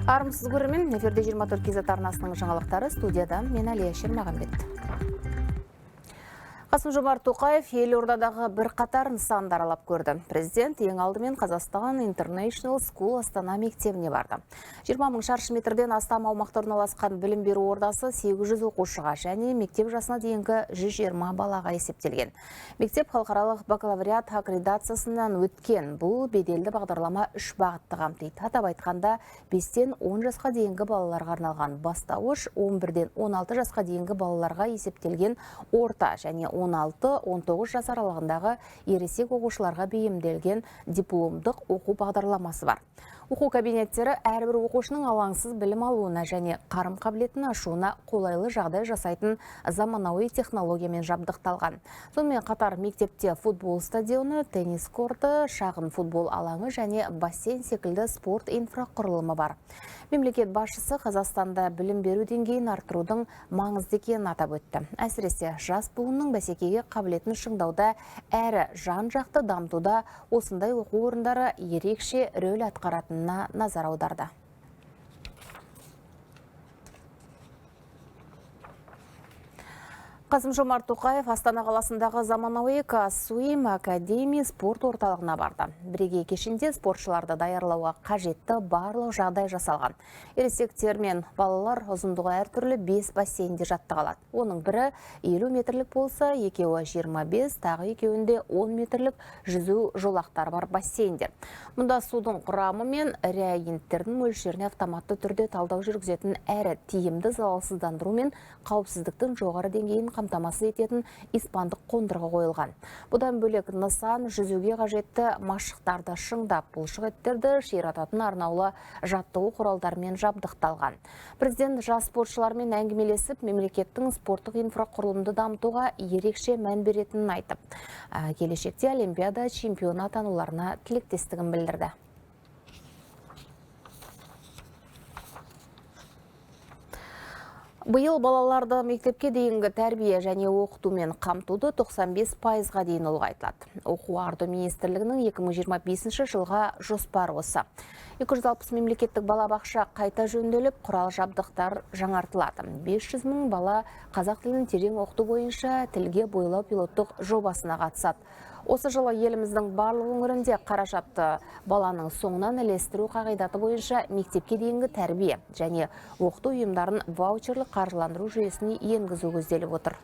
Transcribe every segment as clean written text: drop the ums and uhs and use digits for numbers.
Армысыз көрермен, эфирде 24 кз арнасының жаңалықтары, студияда мен Әлия Шермағанбет. Қасым-Жомарт Тоқаев елордадағы бір қатар нысандар аралап көрді. Президент ең алдымен Қазақстан International School Астана мектебіне барды. 20 мың шаршы метрден астам аумақта орналасқан білім беру ордасы 800 оқушыға және мектеп жасына дейінгі 120 балаға есептелген. Мектеп халықаралық бакалавриат аккредитациясынан өткен. Бұл беделді бағдарлама 3 бағытты қамтиды. Атап айтқанда 5-тен 10 жасқа дейінгі балаларға арналған бастауыш, 11-ден 16 жасқа дейінгі балаларға есептелген орта және 16-19 жас аралығындағы ересек оқушыларға бейімделген дипломдық оқу бағдарламасы бар. Оқу кабинеттері әрбір оқушының алаңсыз білім алуына және қарым қабілетін ашуына қолайлы жағдай жасайтын заманауи технологиямен жабдықталған. Сонымен қатар мектепте футбол стадионы, теннис корты, шағын футбол алаңы және бассейн секілді спорт инфрақұрылымы бар. Мемлекет басшысы Қазақстанда білім беру деңгейін арттырудың маңызды екенін атап өтті. Әсіресе жас буынның бәсекеге қабілетін шыңдауда әрі жан-жақты дамытуда осындай оқу орындары ерекше рөл атқаратынына назар аударды. Қасым-Жомарт Тоқаев Астана қаласындағы заманауи Касуим Академия спорт орталығына барды. Бірегей кешенде спортшыларды даярлауға қажетті барлық жағдай жасалған. Ересектер мен балалар ұзындығы әртүрлі 5 бассейнде жаттыға алады. Оның бірі 50 метрлік болса, екеуі 25, тағы екеуінде 10 метрлік жүзу жолақтары бар бассейндер. Мұнда судың құрамы мен реагенттердің мөлшеріне автоматты түрде талдау жүргізетін әрі тиімді залалсыздандыру мен қауіпсіздіктің жоғары деңгейін қамтамасыз ететін испандық қондырғы қойылған. Бұдан бөлек нысан жүзуге қажетті машықтарды шыңдап, бұлшықеттерді ширататын арнаулы жаттығу құралдарымен жабдықталған. Президент жас спортшылармен әңгімелесіп, мемлекеттің спорттық инфрақұрылымды дамытуға ерекше мән беретінін айтып, келешекте Олимпиада чемпионы атануларына тілектестігін білдірді. Биыл балаларды мектепке дейінгі тәрбие және оқытумен қамтуды 95%-ға дейін ұлғайтылады. Оқу арды министрлігінің 2025 жылға жоспары осы. 260 мемлекеттік балабақша қайта жөнделіп, құрал жабдықтар жаңартылады. 500 мың бала қазақ тілін терең оқыту бойынша тілге бойлау пилоттық жобасына қатысады. Осы жылы еліміздің барлық өңірінде қаражатты баланың соңынан ілестіру қағидаты бойынша мектепке дейінгі тәрбие және оқыту ұйымдарын ваучерлік қаржыландыру жүйесіне енгізу көзделіп отыр.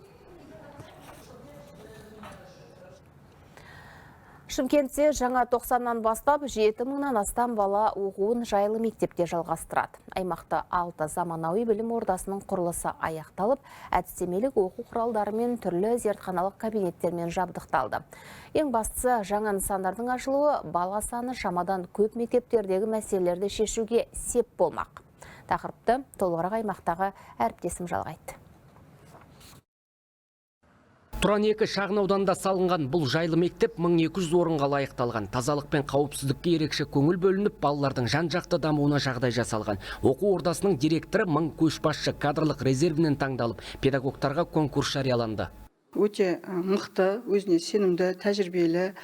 Шымкентте жаңа 90-нан бастап 7 мыңнан астам бала оқуын жайлы мектепте жалғастырады. Аймақта 6 заманауи білім ордасының құрылысы аяқталып, әдістемелік оқу құралдары мен түрлі зертханалық кабинеттермен жабдықталды. Ең бастысы жаңа нысандардың ашылуы бала саны шамадан көп мектептердегі мәселелерді шешуге сеп болмақ. Тақырыпты толығырақ аймақтағы әріптесім жалғайды. Тұран 2 шағын ауданда салынған бұл жайлы мектеп 1200 орынға лайықталған. Тазалық пен қауіпсіздікке ерекше көңіл бөлініп, балалардың жан-жақты дамуына жағдай жасалған. Оқу ордасының директоры 1000 көшбасшы кадрлық резервінен таңдалып, педагогтарға конкурс жарияланды. Өте мықты, өзіне сенімді, тәжірибелі,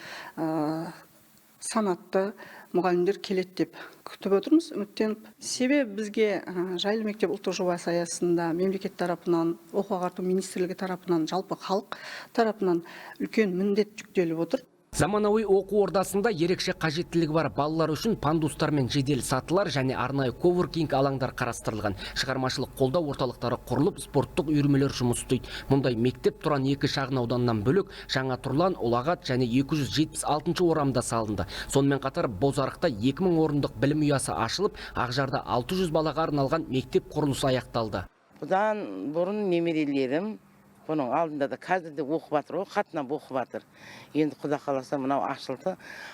санатты мұғалімдер келеді деп күтіп отырмыз, үміттеніп. Себебі бізге жайлы мектеп ұлттық жобасы аясында мемлекет тарапынан, оқу ағарту министрлігі тарапынан, жалпы халық тарапынан үлкен міндет жүктеліп отыр. Заманауи оқу ордасында ерекше қажеттілігі бар балалар үшін пандустар мен жедел сатылар және арнайы коворкинг алаңдар қарастырылған. Шығармашылық қолдау орталықтары құрылып, спорттық үйірмелер жұмыс істейді. Мұндай мектеп Тұран 2 шағын ауданынан бөлек Жаңа Тұрлан, Ұлағат және 276 орамда салынды. Сонымен қатар Бозарықта 2000 орындық білім ұясы ашылып, Ақжарда 600 балаға арналған мектеп құрылысы аяқталды. Бұдан бұрын немерелерім бұның алдында да қазір де оқып жатыр, қатынап оқып жатыр. Енді Құда қаласа мынау ашылды,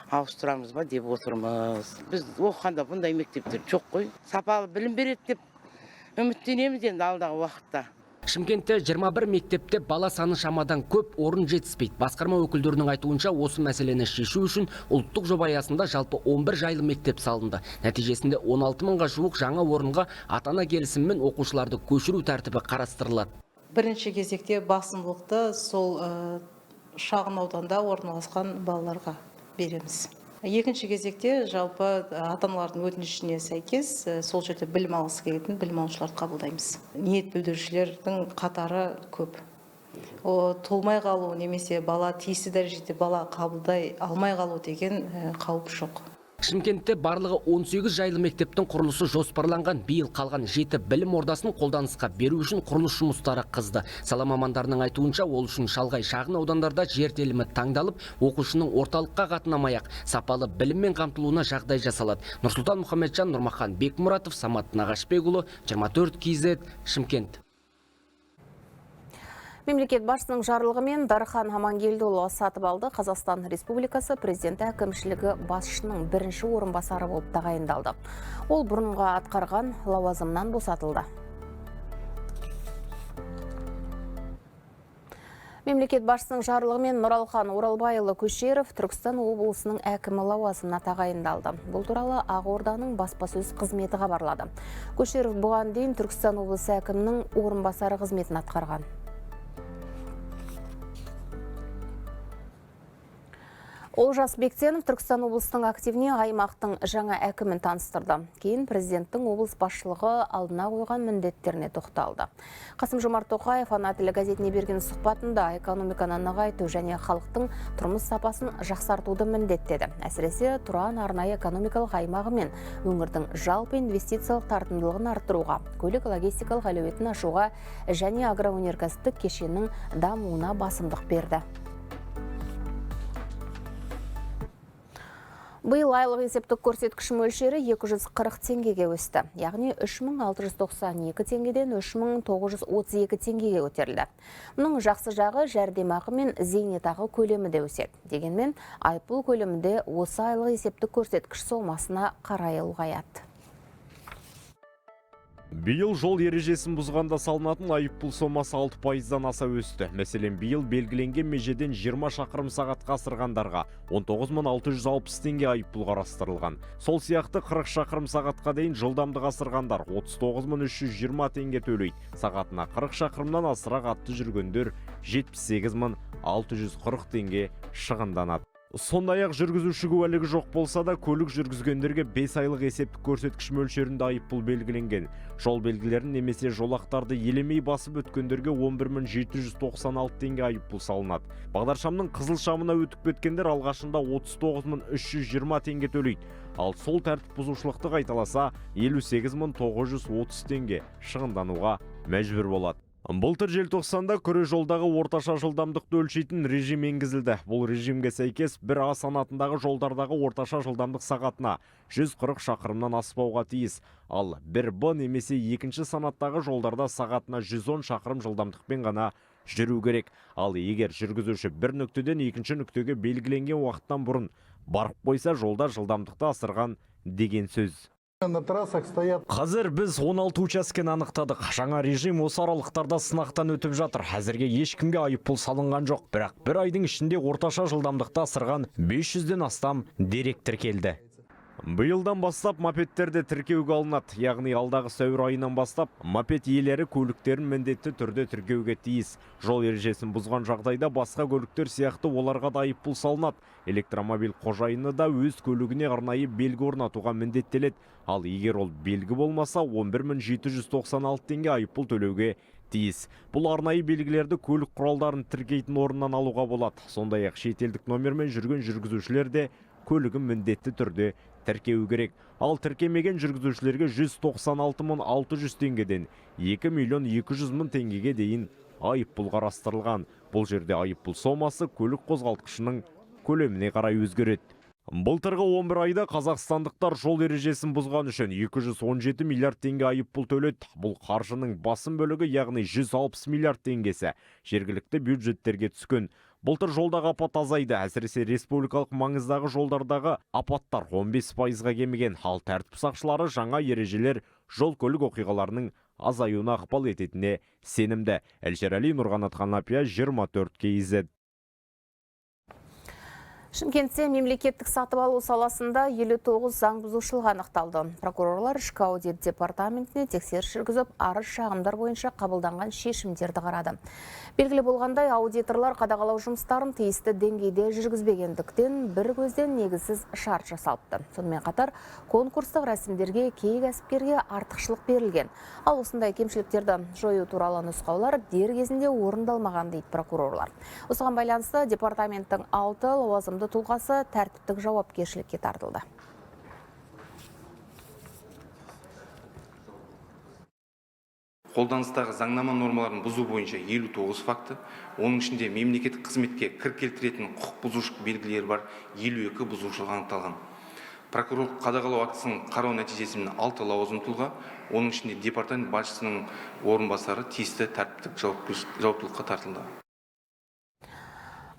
ауыстырамыз ба деп отырмыз. Біз оқығанда бұндай мектептер жоқ қой. Сапалы білім береді деп үміттенеміз енді алдағы уақытта. Шымкентте 21 мектепте бала саны шамадан көп, орын жетіспейді. Басқарма өкілдерінің айтуынша осы мәселені шешу үшін ұлттық жоба аясында жалпы 11 жайлы мектеп салынды. Нәтижесінде 16 мыңға жуық жаңа орынға ата-ана келісімімен оқушыларды көшіру тәртібі қарастырылады. Бірінші кезекте басымдылықты сол шағын ауданда орналасқан балаларға береміз. Екінші кезекте жалпы ата-аналардың өтінішіне сәйкес сол жерде білім алғысы келетін білім алушыларды қабылдаймыз. Ниет білдірушілердің қатары көп. Толмай қалу немесе бала тиісті дәрежеде бала қабылдай алмай қалу деген қауіп жоқ. Шымкентте барлығы 18 жайлы мектептің құрылысы жоспарланған. Биыл қалған 7 білім ордасын қолданысқа беру үшін құрылыс жұмыстары қызды. Сала мамандарының айтуынша, ол үшін шалғай шағын аудандарда жер телімі таңдалып, оқушының орталыққа қатынамай-ақ сапалы біліммен қамтылуына жағдай жасалады. Нұрсұлтан Мұхамеджан, Нұрмахан Бекмұратов, Самат Нағашбекұлы, 24 KZ, Шымкент. Мемлекет басшысының жарлығымен Дархан Амангелдіұлы сатып алды. Қазақстан Республикасы президенті әкімшілігі басшының бірінші орынбасары болып тағайындалды. Ол бұрынғы атқарған лауазымнан босатылды. Мемлекет басшысының жарлығымен Нұралхан Оралбайұлы Көшеров Түркістан облысының әкімі лауазымына тағайындалды. Бұл туралы Ақорданың баспасөз қызметі хабарлады. Көшеров бұған дейін Түркістан облысы әкімінің орынбасары қызметін атқарған. Олжас Бектенов Түркістан облысының активіне аймақтың жаңа әкімін таныстырды. Кейін президенттің облыс басшылығы алдына қойған міндеттеріне тоқталды. Қасым-Жомарт Тоқаев Ана тілі газетіне берген сұхбатында экономиканы нығайту және халықтың тұрмыс сапасын жақсартуды міндеттеді. Әсіресе Тұран арнайы экономикалық аймағы мен өңірдің жалпы инвестициялық тартымдылығын арттыруға, көлік логистикалық әлеуетін ашуға және агроөнеркәсіптік кешеннің дамуына басымдық берді. Биыл айлық есептік көрсеткіш мөлшері 240 теңгеге өсті. Яғни 3692 теңгеден 3932 теңгеге көтерілді. Мұның жақсы жағы жәрдемақы мен зейнетақы көлемі де өседі. Дегенмен, айыппұл көлемі де осы айлық есептік көрсеткіш сомасына қарай ұлғаяды. Биыл жол ережесін бұзғанда салынатын айыппұл сомасы 6%-дан аса өсті. Мәселен, биыл белгіленген межеден 20 шақырым сағатқа асырғандарға 19660 теңге айыппұл қарастырылған. Сол сияқты 40 шақырым сағатқа дейін жылдамдық асырғандар 39320 теңге төлейді. Сағатына 40 шақырымнан асырақ атты жүргендер 78640 теңге шығынданады. Сондай-ақ жүргізуші куәлігі жоқ болса да, көлік жүргізгендерге 5 айлық есептік көрсеткіш мөлшерінде айыппұл белгіленген. Жол белгілерін немесе жолақтарды елемей басып өткендерге 11796 теңге айыппұл салынады. Бағдаршамның қызыл шамына өтіп кеткендер алғашында 39320 теңге төлейді. Ал сол тәртіп бұзушылықты қайталаса 58930 теңге шығындануға мәжбүр болады. Былтыр желтоқсанда күре жолдағы орташа жылдамдықты өлшейтін режим енгізілді. Бұл режимге сәйкес бір А санатындағы жолдардағы орташа жылдамдық сағатына 140 шақырымнан аспауға тиіс. Ал бір Б немесе екінші санаттағы жолдарда сағатына 110 шақырым жылдамдықпен ғана жүру керек. Ал егер жүргізуші бір нүктеден екінші нүктеге белгіленген уақыттан бұрын барып қойса, жолда жылдамдықты асырған деген сөз. Қазір біз 16 учаскені анықтадық. Жаңа режим осы аралықтарда сынақтан өтіп жатыр. Әзірге ешкімге айыппұл салынған жоқ. Бірақ бір айдың ішінде орташа жылдамдықты асырған 500-ден астам дерек тіркелді. Биылдан бастап мопедтерде тіркеуге алынады. Яғни алдағы сәуір айынан бастап мопед иелері көліктерін міндетті түрде тіркеуге тиіс. Жол ережесін бұзған жағдайда басқа көліктер сияқты оларға да айыппұл салынады. Электромобиль қожайыны да өз көлігіне арнайы белгі орнатуға міндеттеледі. Ал егер ол белгі болмаса 11796 теңге айыппұл төлеуге тиіс. Бұл арнайы белгілерді көлік құралдарын тіркейтін орнынан алуға болады. Сондай-ақ шетелдік номермен жүрген жүргізушілер де көлігін міндетті түрде тіркеу керек. Ал тіркемеген жүргізушілерге 196600 теңгеден 2.200.000 теңгеге дейін айыппұл қарастырылған. Бұл жерде айыппұл сомасы көлік қозғалтқышының көлеміне қарай өзгереді. Былтырғы 11 айда қазақстандықтар жол ережесін бұзған үшін 217 миллиард теңге айыппұл төледі. Бұл қаржының басым бөлігі, яғни 160 миллиард теңгесі жергілікті бюджеттерге түскен. Былтыр жолдағы апат азайды, әсіресе республикалық маңыздағы жолдардағы апаттар 15%-ға кеміген. Ал тәртіп сақшылары жаңа ережелер жол көлік оқиғаларының азаюына ықпал ететініне сенімді. Әлшерәли, Нұрғанат Қанапия, 24 KZ. Шымкентте мемлекеттік сатып алу саласында 59 заң бұзушылық анықталды. Прокурорлар ішкі аудит департаментіне тексеріс жүргізіп, арыз шағымдар бойынша қабылданған шешімдерді қарады. Белгілі болғандай, аудиторлар қадағалау жұмыстарын тиісті деңгейде жүргізбегендіктен бір көзден негізсіз шарт жасалыпты. Сонымен қатар, конкурстық рәсімдерге кей кәсіпкерге артықшылық берілген. Ал осындай кемшіліктерді жою туралы нұсқаулар дер кезінде орындалмаған дейді прокурорлар. Осыған байланысты департаменттің 6 лауазымды тұлғасы тәртіптік жауапкершілікке тартылды. Қолданыстағы заңнама нормаларын бұзу бойынша 59 факті, оның ішінде мемлекеттік қызметке кір келтіретін құқық бұзушылық белгілері бар 52 бұзушылық анықталған. Прокурор қадағалау актісінің қарау нәтижесімен 6 лауазым тұлға, оның ішінде департамент басшысының орынбасары тиісті тәртіптік жауаптылыққа тартылды.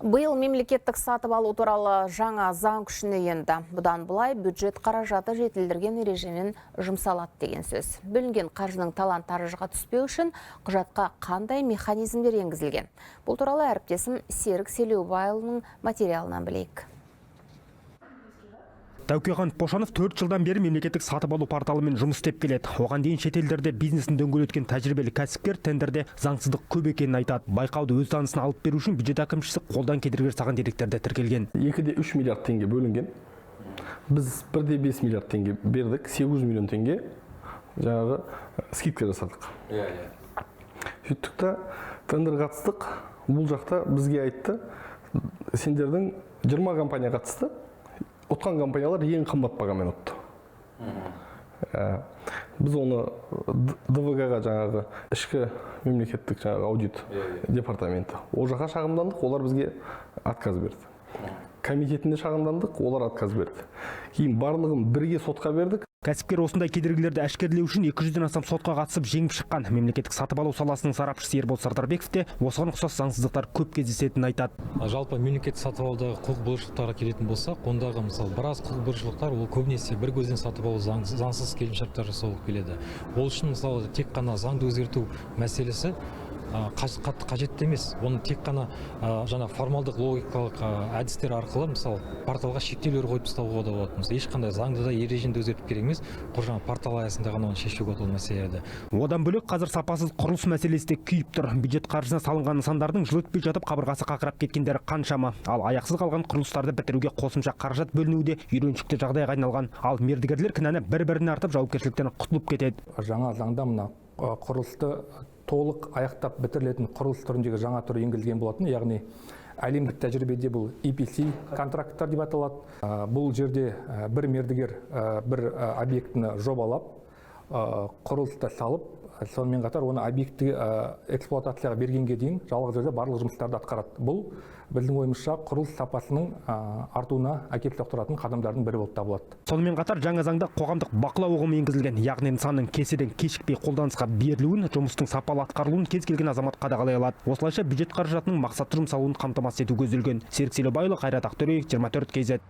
Биыл мемлекеттік сатып алу туралы жаңа заң күшіне енді. Бұдан бұлай бюджет қаражаты жетілдірген ережемен жұмсалады деген сөз. Бөлінген қаржының талан-таражға түспеу үшін құжатқа қандай механизмдер енгізілген? Бұл туралы әріптесім Серік Селеубайұлының материалынан білейік. Тәукехан Пошанов 4 жылдан бері мемлекеттік сатып алу порталымен жұмыс істеп келеді. Оған дейін шетелдерде бизнесін дөңгелеткен тәжірибелі кәсіпкер тендерде заңсыздық көп екенін айтады. Байқауды өз танысына алып беру үшін бюджет әкімшісі қолдан кетіргер саған деректерде тіркелген. 2,3 миллиард теңге бөлінген. Біз 1,5 миллиард теңге бердік, 800 миллион теңге жаңағы скидка жасадық. Сөйттік та тендер қатыстық. Бұл жақта бізге айтты, сендердің 20 компания қатысты. Отқан компаниялар ең қымбат бағамен ұтты. Біз оны ДВГ-ға жаңағы ішкі мемлекеттік жаңағы аудит департаменті. Ол жаққа шағымдандық, олар бізге отказ берді. Комитетінде шағымдандық, олар отказ берді. Кейін барлығын бірге сотқа бердік. Кәсіпкер осындай кедергілерді әшкерлеу үшін 200-ден астам сотқа қатысып жеңіп шыққан. Мемлекеттік сатып алу саласының сарапшысы Ербол Сардарбеков те осыған ұқсас заңсыздықтар көп кездесетінін айтады. Жалпы мемлекеттік сатып алудағы құқық бұзушылықтарға келетін болсақ, ондағы мысалы біраз құқық бұзушылықтар ол көбінесе бір көзден сатып алу заңсыз келісімшарттар жасау келеді. Ол үшін мысалы тек қана заңды өзгерту мәселесі қатты қажетті емес. Оны тек қана жаңа формалдық логикалық әдістер арқылы мысалы порталға шектеулер қойып тастауға да болады. Ешқандай заңды да ережені өзгертіп керек емес. Жаңа портал аясында ғана оны шешуге болады мәселелерді. Одан бөлек қазір сапасыз құрылыс мәселесі де күйіп тұр. Бюджет қаржысына салынған нысандардың жыл өтпей жатып қабырғасы қақырап кеткендері қаншама. Ал аяқсыз қалған құрылыстарды бітіруге қосымша қаражат бөлінуде үйреншікті жағдайға айналған. Ал мердігерлер кінәні бір-біріне артып жауапкершіліктен құтылып кетеді. Жаңа заңда мына құрылысты толық аяқтап бітірілетін құрылыс түріндегі жаңа түрі енгізілген болатын, яғни әлемдік тәжірибеде бұл EPC контракттар деп аталады. Бұл жерде бір мердігер бір объектіні жобалап, құрылысты салып, сонымен қатар оны объекті эксплуатацияға бергенге дейін жалғыз өзі барлық жұмыстарды атқарады. Бұл біздің ойымызша құрылыс сапасының артуына әкеліп соқтыратын қадамдардың бірі болып табылады. Сонымен қатар жаңа заңда қоғамдық бақылау ұғымы енгізілген, яғни нысанның кеседен кешікпей қолданысқа берілуін, жұмыстың сапалы атқарылуын кез келген азамат қадағалай алады. Осылайша бюджет қаражатының мақсатты жұмсалуын қамтамасыз ету көзделген. Серік Селеубайұлы, Қайрат Ақтөреев, 24 KZ.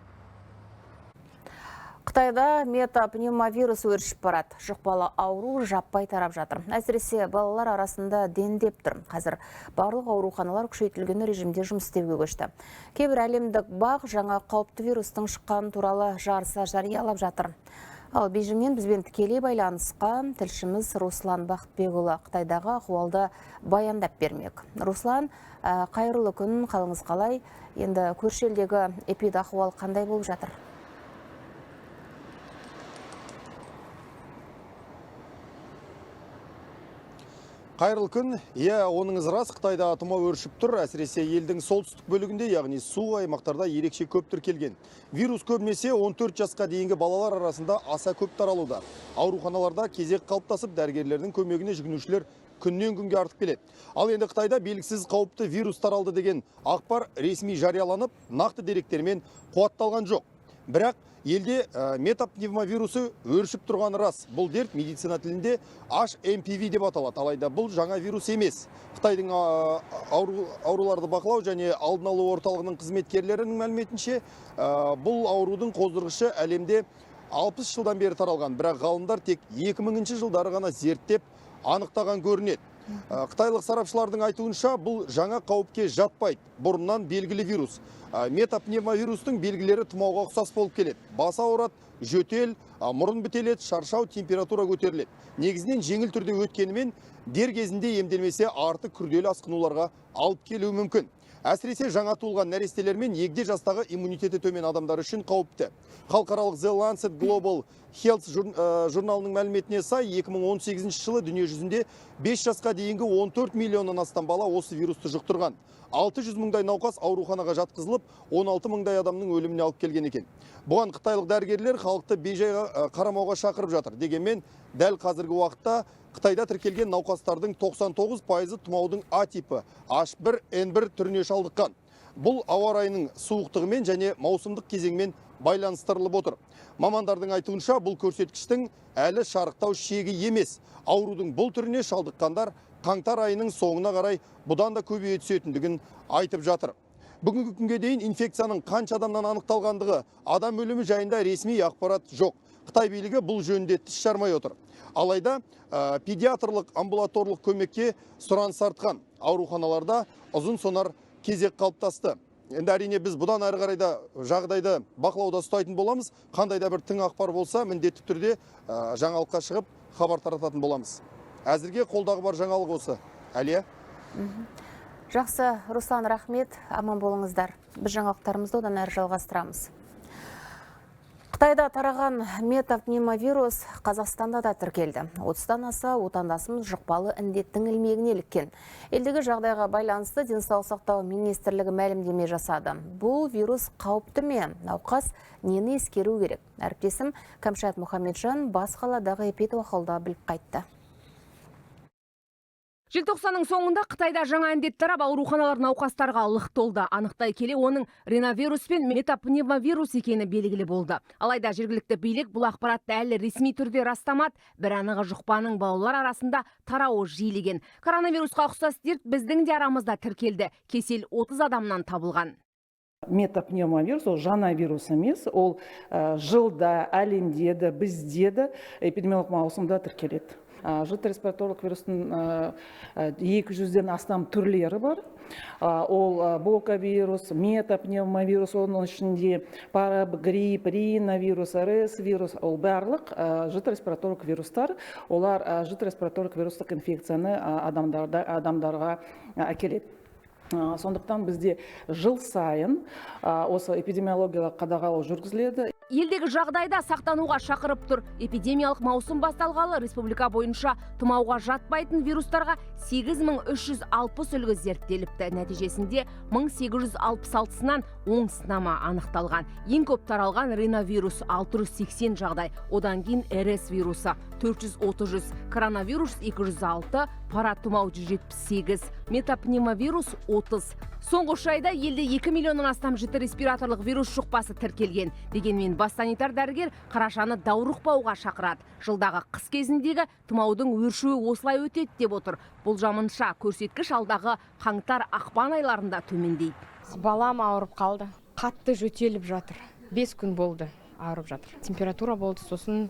Қытайда метапневмовирус өршіп барады. Жұқпалы ауру жаппай тарап жатыр. Әсіресе балалар арасында дендеп тұр. Қазір барлық ауруханалар күшейтілген режимде жұмыс істеуге көшті. Кейбір әлемдік бақ жаңа қауіпті вирустың шыққаны туралы жарыса жариялап жатыр. Ал Бейжіңнен бізбен тікелей байланысқа тілшіміз Руслан Бақытбекұлы Қытайдағы ахуалды баяндап бермек. Руслан, қайырлы күн, қалыңыз қалай? Енді көрші елдегі эпидахуал қандай болып жатыр? Қайырлы күн. Оныңыз рас, Қытайда тұмау өршіп тұр. Әсіресе елдің солтүстік бөлігінде, яғни су аймақтарда ерекше көп тіркелген. Вирус көбінесе 14 жасқа дейінгі балалар арасында аса көп таралуда. Ауруханаларда кезек қалыптасып, дәрігерлердің көмегіне жүгінушілер күннен күнге артып келеді. Ал енді Қытайда белгісіз қауіпті вирус таралды деген ақпар ресми жарияланып, нақты деректермен қуатталған жоқ. Бірақ елде метапневмовирусы өршіп тұрғаны рас. Бұл дерт медицина тілінде HMPV деп аталады. Алайда бұл жаңа вирус емес. Қытайдың ауруларды бақылау және алдын алу орталығының қызметкерлерінің мәліметінше, бұл аурудың қоздырғышы әлемде 60 жылдан бері таралған. Бірақ ғалымдар тек 2000 жылдары ғана зерттеп анықтаған көрінеді. Қытайлық сарапшылардың айтуынша бұл жаңа қауіпке жатпайды. Бұрыннан белгілі вирус. Метапневмовирустың белгілері тұмауға ұқсас болып келеді. Бас ауырады, жөтел, мұрын бітеледі, шаршау, температура көтеріледі. Негізінен жеңіл түрде өткенімен дер кезінде емделмесе артық күрделі асқынуларға алып келуі мүмкін. Әсіресе жаңа туылған нәрестелер мен егде жастағы иммунитеті төмен адамдар үшін қауіпті. Халықаралық The Lancet Global Health журналының мәліметіне сай 2018 жылы дүние жүзінде 5 жасқа дейінгі 14 миллионнан астам бала осы вирусты жұқтырған. 600 мыңдай науқас ауруханаға жатқызылып, 16 мыңдай адамның өліміне алып келген екен. Бұған қытайлық дәрігерлер халықты бейжайға қарамауға шақырып жатыр. Дегенмен, дәл қазіргі уақытта Қытайда тіркелген науқастардың 99% тұмаудың А типі H1N1 түріне шалдыққан. Бұл ауа райының суықтығымен және маусымдық кезеңмен байланыстырылып отыр. Мамандардың айтуынша бұл көрсеткіштің әлі шарықтау шегі емес. Аурудың бұл түріне шалдыққандар қаңтар айының соңына қарай бұдан да көбейе түсетіндігін айтып жатыр. Бүгінгі күнге дейін инфекцияның қанша адамнан анықталғандығы, адам өлімі жайында ресми ақпарат жоқ. Қытай билігі бұл жөнінде тіс жармай отыр. Алайда педиатрлық амбулаторлық көмекке сұраныс артқан. Ауруханаларда ұзын сонар кезек қалыптасты. Енді әрине біз бұдан әрі қарайда жағдайды бақылауда ұстайтын боламыз. Қандай да бір тың ақпар болса, міндетті түрде жаңалыққа шығып хабар тарататын боламыз. Әзірге қолдағы бар жаңалық осы. Әлия? Жақсы, Руслан, рахмет, аман болыңыздар. Біз жаңалықтарымызды одан әрі жалғастырамыз. Қытайда тараған метапневмовирус Қазақстанда да тіркелді. 30-тан аса отандасымыз жұқпалы індеттің ілмегіне іліккен. Елдегі жағдайға байланысты денсаулық сақтау министрлігі мәлімдеме жасады. Бұл вирус қауіпті ме? Науқас нені ескеру керек? Әріптесім Кәмшат Мұхамеджан бас қаладағы эпидуахалда біліп қайтты. Желтоқсанның соңында Қытайда жаңа індет тарап, ауруханалар науқастарға лық толды. Анықтай келе оның риновирус пен метапневмовирус екені белгілі болды. Алайда жергілікті билік бұл ақпаратты әлі ресми түрде растамады. Бір анығы жұқпаның балалар арасында тарауы жиілеген. Коронавирусқа ұқсас дерт біздің де арамызда тіркелді. Кесел 30 адамнан табылған. Метапневмовирус ол жаңа вирус емес, ол жылда, әлемде де, бізде де эпидемиологиялық маусымда тіркеледі. Жіті респираторлық вирустың 200-ден астам түрлері бар. Ол бокавирус, метапневмовирус, оның ішінде парагрипп, риновирус, РС вирус, ол барлық жіті респираторлық вирустар. Олар жіті респираторлық вирустық инфекцияны адамдарға әкеледі. Сондықтан бізде жыл сайын осы эпидемиологиялық қадағалау жүргізіледі. Елдегі жағдайда сақтануға шақырып тұр. Эпидемиялық маусым басталғалы республика бойынша тұмауға жатпайтын вирустарға 8360 үлгі зерттеліпті. Нәтижесінде 1866-сынан оң сынама анықталған. Ең көп таралған риновирус 680 жағдай, одан кейін РС вирусы 430, коронавирус 206, паратұмау 178, метапневмовирус 30. Соңғы 3 айда елде 2 миллионнан астам жіті респираторлық вирус жұқпасы тіркелген. Дегенмен бас санитар дәрігер қарашаны даурықпауға шақырады. Жылдағы қыс кезіндегі тұмаудың өршуі осылай өтеді деп отыр. Бұл жамынша көрсеткіш алдағы қаңтар ақпан айларында төмендейді. Балам ауырып қалды. Қатты жөтеліп жатыр. 5 күн болды ауырып жатыр. Температура болды, сосын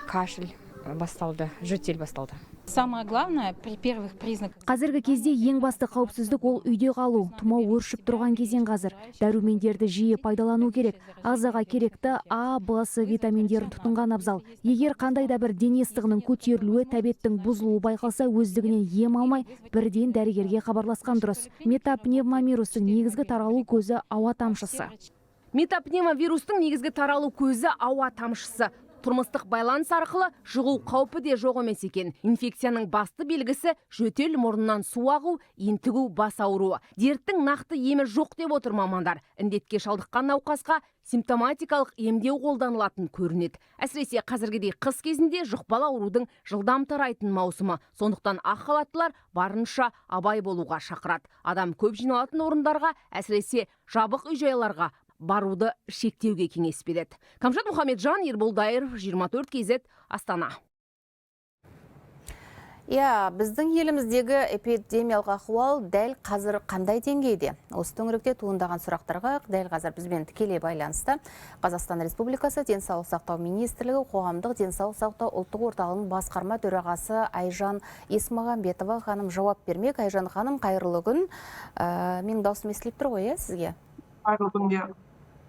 кашель басталды, жөтел басталды. Самое главное, при первых признаках. Қазіргі кезде ең басты қауіпсіздік ол үйде қалу. Тұмау өршіп тұрған кезең қазір. Дәрумендерді жиі пайдалану керек. Ағзаға керекті А, Б, С витаминдерін тұтынған абзал. Егер қандай да бір дене ыстығының көтерілуі, тәбеттің бұзылуы байқалса, өздігінен ем алмай, бірден дәрігерге хабарласқан дұрыс. Метапневмовирустың негізгі таралу көзі ауа тамшысы. Метапневмовирустың негізгі таралу көзі ауа тамшысы. Тұрмыстық байланыс арқылы жұғу қаупі де жоқ емес екен. Инфекцияның басты белгісі жөтел, мұрыннан су ағу, ентігу, бас ауруы. Дерттің нақты емі жоқ деп отыр мамандар. Індетке шалдыққан науқасқа симптоматикалық емдеу қолданылатын көрінеді. Әсіресе қазіргідей қыс кезінде жұқпалы аурудың жылдам тарайтын маусымы. Сондықтан ақ халаттылар барынша абай болуға шақырады. Адам көп жиналатын орындарға, әсіресе жабық үй-жайларға баруды шектеуге кеңес береді. Кәмшат Мұхамеджан, Ербол Дайыр, 24 KZ, Астана. Біздің еліміздегі эпидемиялық ахуал дәл қазір қандай деңгейде? Осы төңіректе туындаған сұрақтарға дәл қазір бізбен тікелей байланысты Қазақстан Республикасы Денсаулық сақтау министрлігі қоғамдық денсаулық сақтау ұлттық орталығының басқарма төрағасы Айжан Есмағамбетова ханым жауап бермек. Айжан ханым, қайырлы күн. Менің даусым естіліп тұр ғой, сізге? Қайырлы күнге.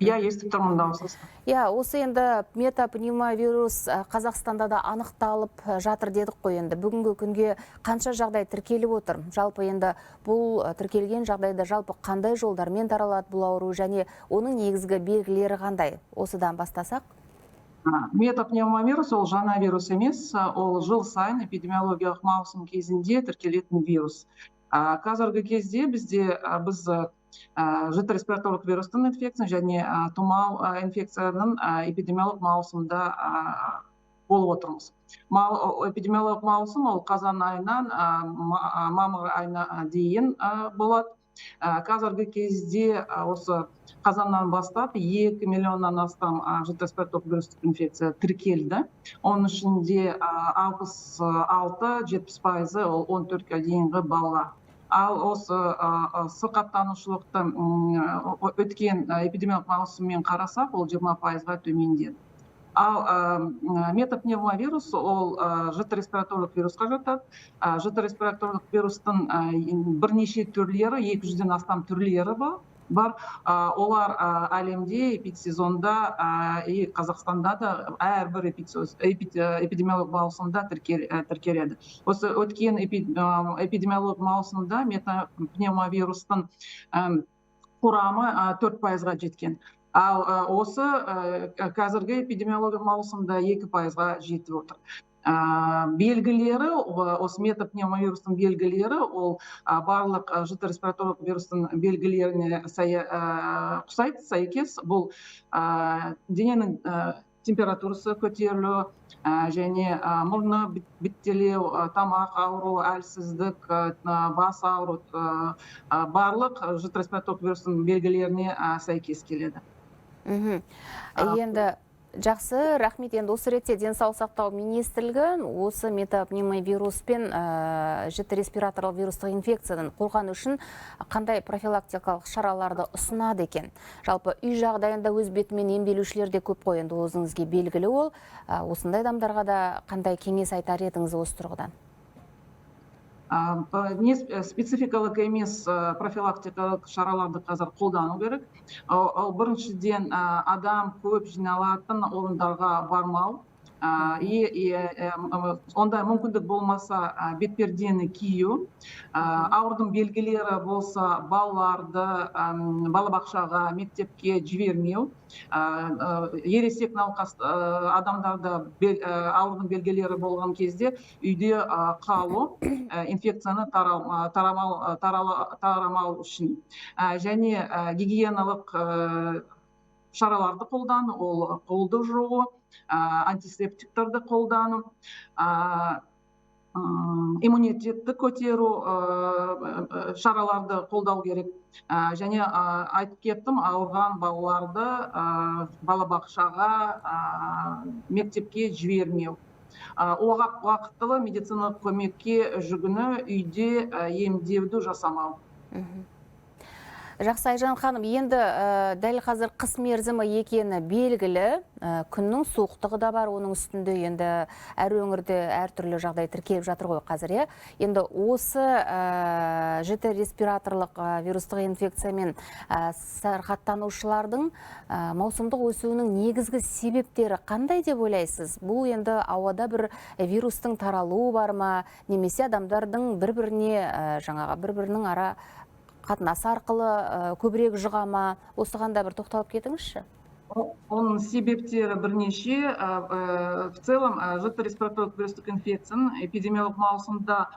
Естіп тұрмын даусыз. Осы енді метапневмовирус Қазақстанда да анықталып жатыр дедік қой енді. Бүгінгі күнге қанша жағдай тіркеліп отыр? Жалпы енді бұл тіркелген жағдайда жалпы қандай жолдармен таралады бұл ауру және оның негізгі белгілері қандай? Осыдан бастасақ? Метапневмовирус ол жаңа вирус емес, ол жыл сайын эпидемиологиялық маусым кезінде тіркелетін вирус. Қазіргі кезде біз жіті респираторлық вирустың инфекциясы және тұмау инфекцияның эпидемиологиялық маусымда болып отырмыз. Эпидемиологиялық маусым ол қазан айынан мамыр айына дейін болады. Қазіргі кезде осы қазаннан бастап 2 миллионнан астам жіті респираторлық вирустық инфекция тіркелді. Оның ішінде 66-70% ол 14-ге дейінгі балалар. Ал осы сырқаттанушылықты өткен эпидемиялық маусыммен қарасақ, ол 20%-ға төмендеді. Ал метапневмовирус ол жіті респираторлық вирусқа жатады. Жіті респираторлық вирустың бірнеше түрлері, 200-ден астам түрлері бар. Олар әлемде эпидсезонда и Қазақстанда да әрбір эпидемиялық маусымда тіркеледі. Осы өткен эпидемиялық маусымда метапневмовирустың құрамы 4%-ға жеткен. Ал осы қазіргі эпидемиологиялық маусымда 2%-ға жетіп отыр. Белгілері, осы метапневмовирустың белгілері, ол барлық жіті респираторлық вирустың белгілеріне ұқсайды, сәйкес. Бұл дененің температурасы көтерілу, және мұрны бітелеу, тамақ ауру, әлсіздік, бас ауру, барлық жіті респираторлық вирустың белгілеріне сәйкес келеді. Енді жақсы, рахмет. Енді осы ретте денсаулық сақтау министрлігі осы метапневмовируспен жіті респираторлық вирустық инфекциядан қорғану үшін қандай профилактикалық шараларды ұсынады екен? Жалпы үй жағдайында өз бетімен емделушілер де көп қой, енді өзіңізге белгілі ол. Осындай адамдарға да қандай кеңес айтар едіңіз осы тұрғыдан? Не спецификалық емес профилактикалық шараларды қазір қолдану керек. Біріншіден адам көп жиналатын орындарға бармау. Ондай мүмкіндік болмаса бетпердені кию. Аурудың белгілері болса балаларды балабақшаға, мектепке жібермеу. Ересек науқас адамдарда аурудың белгілері болған кезде үйде қалу, инфекцияны тарамау үшін. Және гигиеналық шараларды қолдану, ол қолды жуу, антисептиктерді қолдану, иммунитетті көтеру шараларды қолдау керек. Және айтып кеттім, ауырған балаларды балабақшаға, мектепке жібермеу. Уақытылы медициналық көмекке жүгіну, үйде емдеуді жасамау. Жақсы, Айжан ханым, енді дәл қазір қыс мерзімі екені белгілі, күннің суықтығы да бар, оның үстінде енді әр өңірде әртүрлі жағдай тіркеліп жатыр ғой қазір. Енді осы жіті респираторлық вирустық инфекциямен сырқаттанушылардың маусымдық өсуінің негізгі себептері қандай деп ойлайсыз? Бұл енді ауада бір вирустың таралуы бар ма, немесе адамдардың бір-бірінің ара қатынасы арқылы көбірек жұғама? Осыған да бір тоқталып кетіңізші. Оның себептері бірнеше. В целом, жіті респираторлық вирустық инфекцияның эпидемиялық маусымда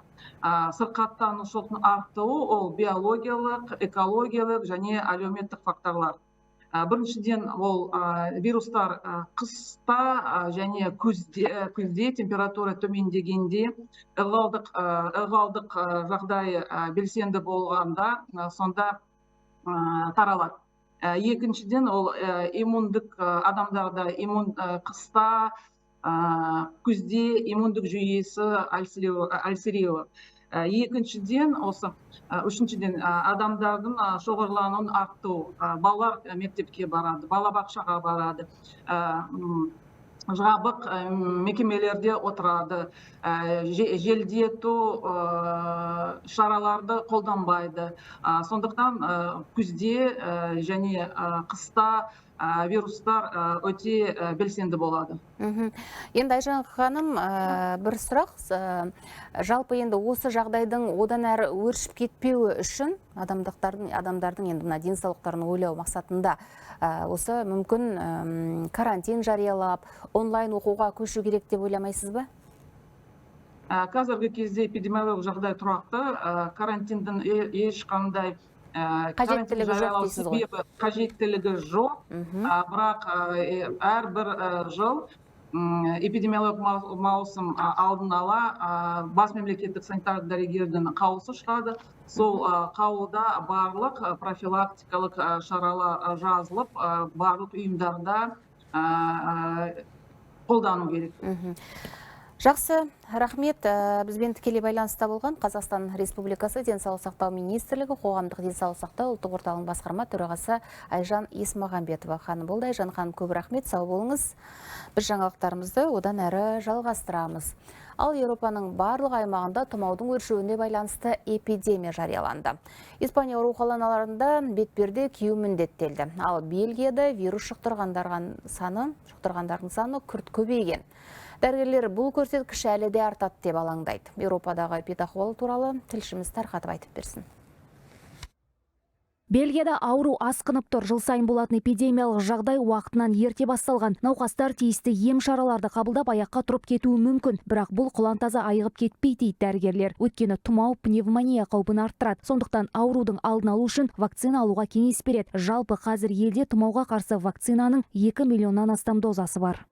сырқаттанушылықтың артуы ол биологиялық, экологиялық және әлеуметтік факторлар. Біріншіден, ол вирустар қыста және күзде температура төмендегенде, ылғалдық жағдай белсенді болғанда, сонда таралады. Екіншіден, ол иммундық адамдарда қыста күзде иммундық жүйесі әлсіреуі. Екіншіден, үшіншіден адамдардың шоғырлануын арттыру. Балалар мектепке барады, балабақшаға барады, жабық мекемелерде отырады, желдету шараларды қолданбайды. Сондықтан күзде және қыста вирустар өте белсенді болады. Енді Айжан ханым, бір сұрақ, жалпы енді осы жағдайдың одан әрі өршіп кетпеуі үшін адамдардың енді мына денсаулықтарын ойлау мақсатында осы мүмкін карантин жариялап, онлайн оқуға көшу керек деп ойламайсыз ба? Қазіргі кезде эпидемиологиялық жағдай тұрақты, карантиндің ешқандай қажеттілігі жоқ, бірақ әрбір жыл эпидемиологиялық маусым алдын ала бас мемлекеттік санитар дәрігердің қаулысы шығады. Сол қаулыда барлық профилактикалық шаралар жазылып, барлық ұйымдарда қолдану керек. Жақсы, рахмет. Бізбен тікелей байланыста болған Қазақстан Республикасы Денсаулық сақтау министрлігі қоғамдық денсаулық сақтау ұлттық орталығының басқарма төрағасы Айжан Есмағамбетова ханым болды. Айжан ханым, көп рахмет, сау болыңыз. Біз жаңалықтарымызды одан әрі жалғастырамыз. Ал Еуропаның барлық аймағында тұмаудың өршуіне байланысты эпидемия жарияланды. Испания ауруханаларында бетперде кию міндеттелді. Ал Бельгияда вирус жұқтырғандардың саны күрт көбейген. Дәрігерлер бұл көрсеткіш әлі де артады деп алаңдайды. Еуропадағы эпидахуал туралы тілшіміз тарқатып айтып берсін. Бельгияда ауру асқынып тұр. Жыл сайын болатын эпидемиялық жағдай уақытынан ерте басталған. Науқастар тиісті ем шараларды қабылдап аяққа тұрып кетуі мүмкін. Бірақ бұл құлантаза айығып кетпейді дейді дәрігерлер. Өйткені тұмау пневмония қаупін арттырады. Сондықтан аурудың алдын алу үшін вакцина алуға кеңес береді. Жалпы қазір елде тұмауға қарсы вакцинаның 2 миллионнан астам дозасы бар.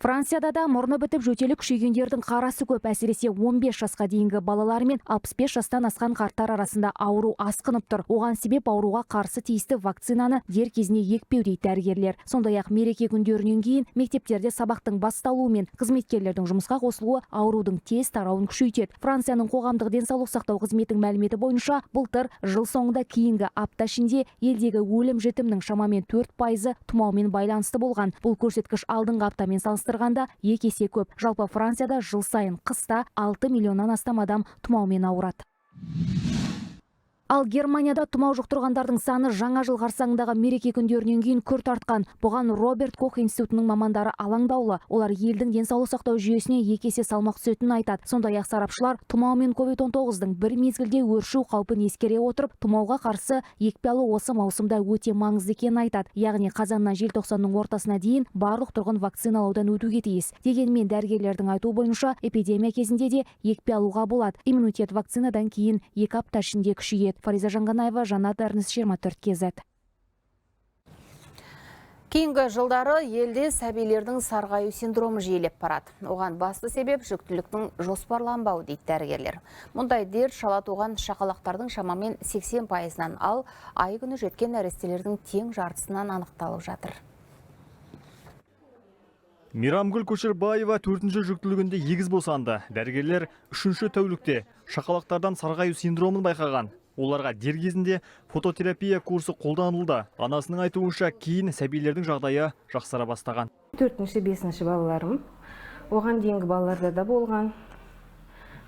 Францияда да мұрны бітіп жөтелі күшейгендердің қарасы көп, әсіресе 15 жасқа дейінгі балалар мен 65 жастан асқан қарттар арасында ауру асқынып тұр. Оған себеп ауруға қарсы тиісті вакцинаны дер кезіне екпеу дейді дәрігерлер. Сондай-ақ мереке күндерінен кейін мектептерде сабақтың басталуы мен қызметкерлердің жұмысқа қосылуы аурудың тез тарауын күшейтеді. Францияның қоғамдық денсаулық сақтау қызметінің мәліметі бойынша былтыр жыл соңында кейінгі апта ішінде елдегі өлім жітімнің шамамен 4% тұмаумен байланысты болған. Бұл көрсеткіш алдыңғы аптамен салыстырғанда 2 есе көп. Жалпы Францияда жыл сайын қыста 6 миллионнан астам адам тұмаумен ауырады. Ал Германияда тұмау жұқтырғандардың саны жаңа жыл қарсаңындағы мереке күндерінен кейін күрт артқан. Бұған Роберт Кох институтының мамандары алаңдаулы. Олар елдің денсаулық сақтау жүйесіне 2 есе салмақ түсетінін айтады. Сондай-ақ сарапшылар тұмау мен COVID-19-дың бір мезгілде өршу қаупін ескере отырып, тұмауға қарсы екпе алу осы маусымда өте маңызды екенін айтады. Яғни қазаннан желтоқсанның ортасына дейін барлық тұрғын вакциналаудан өтуге тиіс. Дегенмен дәрігерлердің айтуы бойынша эпидемия кезінде де екпе алуға болады. Иммунитет вакцинадан кейін 2 апта ішінде күшейеді. Фариза Жанғанаева, Жанат Әрніс, 24 KZ. Кейінгі жылдары елде сәбилердің сарғаю синдромы жиілеп барады. Оған басты себеп жүктіліктің жоспарланбауы дейді дәрігерлер. Мұндай дерт шала туған шақалақтардың шамамен 80%-нан, ал ай күні жеткен нәрестелердің тең жартысынан анықталып жатыр. Мейрамгүл Көшербаева 4-ші жүктілігінде егіз босанды. Дәрігерлер 3-ші тәулікте шақалақтардан сарғаю синдромын байқаған. Оларға дер кезінде фототерапия курсы қолданылды. Анасының айтуынша кейін сәбилердің жағдайы жақсара бастаған. 4-5 балаларым, оған дейінгі балаларда да болған.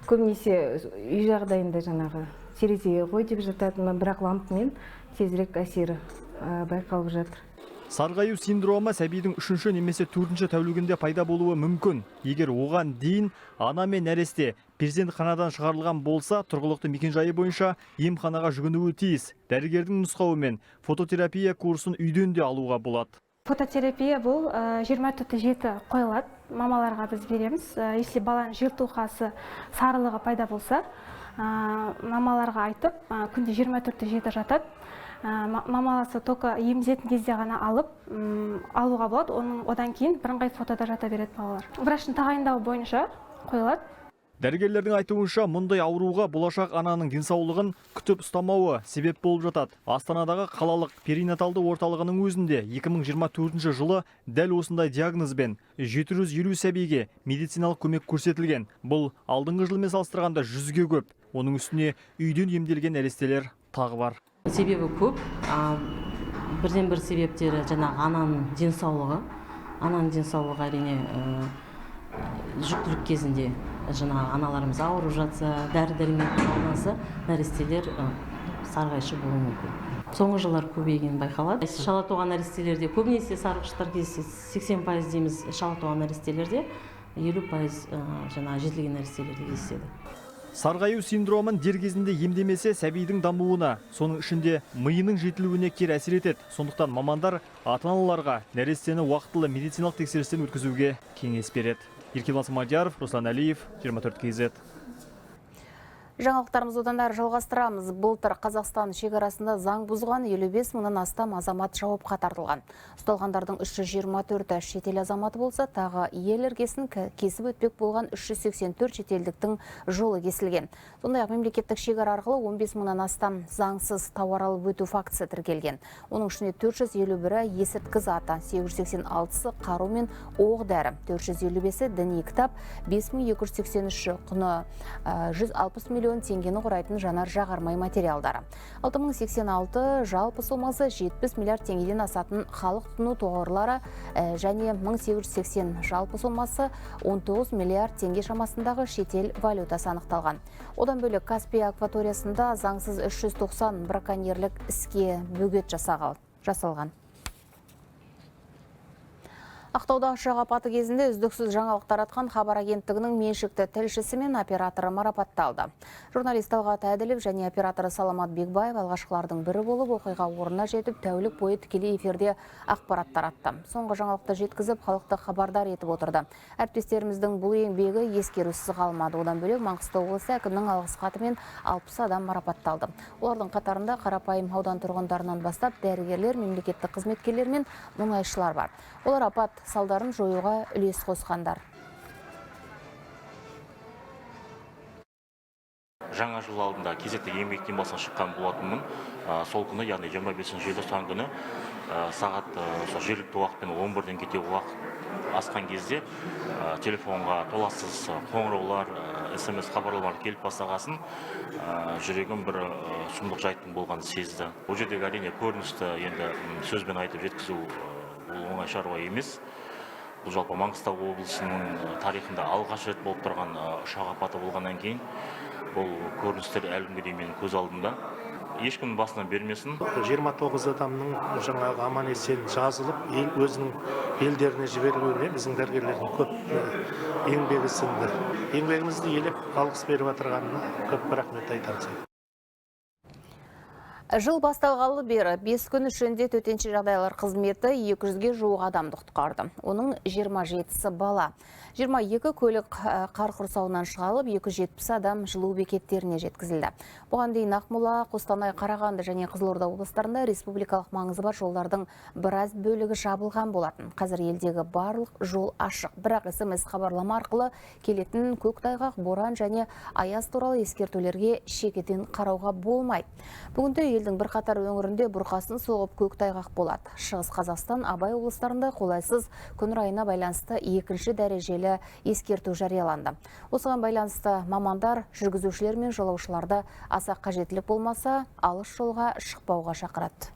Көбінесе үй жағдайында жаңағы терезеге қой деп жататын, бірақ лампымен тезірек әсері байқалып жатыр. Сарғаю синдромы сәбидің 3-ші немесе 4-ші тәулігінде пайда болуы мүмкін. Егер оған дейін ана мен нәресте перзентханадан шығарылған болса, тұрғылықты мекенжайы бойынша емханаға жүгінуі тиіс. Дәрігердің нұсқауымен фототерапия курсын үйден де алуға болады. Фототерапия бұл 24/7 қойылады. Мамаларға біз береміз. Если баланың жертухасы сарылығы пайда болса, мамаларға айтып, күнде 24/7 жатады. Мамаласы тоқа емізетін кезде ғана алуға болады. Одан кейін бірыңғай фотода жата береді балалар. Врачтың тағайындауы бойынша қойылады. Дәрігерлердің айтуынша, мұндай ауруға болашақ ананың денсаулығын күтіп ұстамауы себеп болып жатады. Астанадағы қалалық перинаталды орталығының өзінде 2024 жылы дәл осындай диагнозбен 750 сәбиге медициналық көмек көрсетілген. Бұл алдыңғы жылмен салыстырғанда 100-ге көп. Оның үстіне үйден емделген нәрестелер тағы бар. Себебі көп. Бірден бір себептері жаңағы ананың денсаулығы. Ананың денсаулығы әрине жүктілік кезінде жаңағы аналарымыз ауырып жатса, дәрі-дәрмек қолданса, нәрестелер сарғайшы болуы мүмкін. Соңғы жылдар көбейгені байқалады. Шала туған нәрестелерде көбінесе сарғыштар кездеседі. 80% дейміз шала туған нәрестелерде, 50% жаңағы жетілген нәрестелерде кездеседі. Сарғаю синдромын дер кезінде емдемесе сәбидің дамуына, соның ішінде миының жетілуіне кері әсер етеді. Сондықтан мамандар ата-аналарға нәрестені уақытылы медициналық тексерістен өткізуге кеңес береді. Еркебұлан Смадияров, Руслан Әлиев, 24 KZ. Жаңалықтарымыз одан әрі жалғастырамыз. Былтыр Қазақстан шекарасында заң бұзған 55 мыңнан астам азамат жауапқа тартылған. Ұсталғандардың 324-і шетел азаматы болса, тағы ел іргесін кесіп өтпек болған 384 шетелдіктің жолы кесілген. Сондай-ақ мемлекеттік шекара арқылы 15 мыңнан астам заңсыз тауар алып өту фактісі тіркелген. Оның ішінде 451-і есірткі заты, 886-сы қару мен оқ дәрі, 455-і діни кітап, 5283-і құны 160 миллион теңгені құрайтын жанар жағармай материалдары. 6086 жалпы сомасы 70 миллиард теңгеден асатын халық тұтыну тауарлары және 1880 жалпы сомасы 19 миллиард теңге шамасындағы шетел валютасы анықталған. Одан бөлек Каспий акваториясында заңсыз 390 браконьерлік іске бөгет жасалған. Ақтауда ұшақ апаты кезінде үздіксіз жаңалықтар атқан хабар агенттігінің меншікті тілшісі мен операторы марапатталды. Журналист Талғат Әділов және операторы Саламат Бекбаев алғашқылардың бірі болып оқиға орнына жетіп, тәулік бойы тікелей эфирде ақпарат таратты. Соңғы жаңалықты жеткізіп, халықты хабардар етіп отырды. Әріптестеріміздің бұл еңбегі ескерусіз қалмады. Одан бөлек Маңғыстау облысы әкімнің алғыс хатымен 60 адам марапатталды. Олардың қатарында қарапайым аудан тұрғындарынан бастап дәрігерлер, мемлекеттік қызметкерлер мен мұнайшылар бар. Олар апат салдарын жоюға үлес қосқандар. Жаңа жыл алдында кезекті еңбектен басқа шыққан болатынмын. Сол күні, яғни 25 желтоқсан күні сағат жергілікті уақытпен 11-ден кете уақыт асқан кезде телефонға толассыз қоңыраулар, SMS хабарламалар келіп бастағасын, жүрегім бір сұмдық жайттың болғанын сезді. Бұл жердегі әрине көріністі енді сөзбен айтып жеткізу оңай шаруа емес. Бұл жалпы Маңғыстау облысының тарихында алғаш рет болып тұрған ұшақ апаты болғаннан кейін бұл көріністер әлі күнге дейін менің көз алдымда. Ешкімнің басынан бермесін. 29 адамның жаңағы аман есен жазылып, өзінің елдеріне жіберілуіне біздің дәрігерлердің көп еңбегі сіңді. Еңбегімізді елеп алғыс беріп отырғанына көп рахмет айтамыз. Жыл басталғалы бері 5 күн ішінде төтенше жағдайлар қызметі 200-ге жуық адамды құтқарды. Оның 27-сі бала. 22 көлік қар құрсауынан шығарылып, 270 адам жылу бекеттеріне жеткізілді. Бұған дейін Ақмола, Қостанай, Қарағанды және Қызылорда облыстарында республикалық маңызы бар жолдардың біраз бөлігі жабылған болатын. Қазір елдегі барлық жол ашық. Бірақ SMS хабарлама арқылы келетін көктайғақ, боран және аяз туралы ескертулерге шекетен қарауға болмайды. Бүгінде елдің бірқатар өңірінде бұрқасын соғып көктайғақ болады. Шығыс Қазақстан, Абай облыстарында қолайсыз күн райына байланысты 2-ші дәрежелі ескерту жарияланды. Осыған байланысты мамандар жүргізушілер мен жолаушыларды аса қажеттілік болмаса, алыс жолға шықпауға шақырады.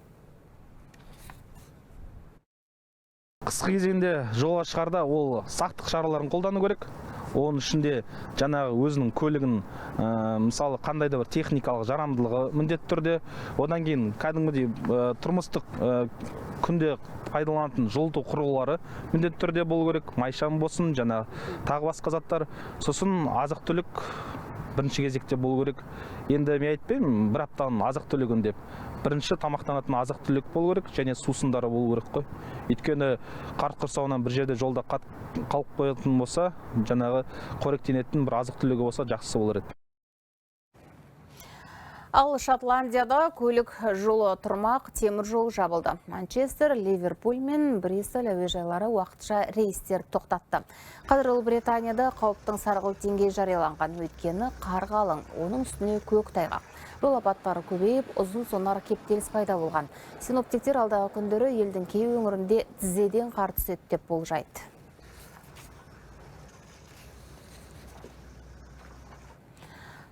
Қысқы кезеңде жолға шығарда ол сақтық шараларын қолдану керек. Оның ішінде жаңағы өзінің көлігін мысалы қандай да бір техникалық жарамдылығы міндетті түрде, одан кейін кәдімгідей тұрмыстық күнде пайдаланатын жылыту құрылғылары міндетті түрде болу керек. Майшам болсын, жаңа тағы басқа заттар. Сосын азық-түлік бірінші кезекте болу керек. Енді мен айтпаймын, бір аптаның азық-түлігін деп. Бірінші тамақтанатын азық-түлік болу керек және сусындары болу керек қой. Өйткені қар құрсауынан бір жерде жолда қалып қоятын болса, жаңағы қоректенетін бір азық-түлігі болса жақсы болар еді. Ал Шотландияда көлік жолы тұрмақ, темір жол жабылды. Манчестер, Ливерпуль мен Бристоль әуежайлары уақытша рейстер тоқтатты. Қазір Ұлыбританияда қауіптің сарғылт деңгейі жарияланған, өйткені қар қалың, оның үстіне көк тайғақ. Жол апаттары көбейіп, ұзын сонар кептеліс пайда болған. Синоптиктер алдағы күндері елдің кей өңірінде тізеден қар түседі деп болжайды.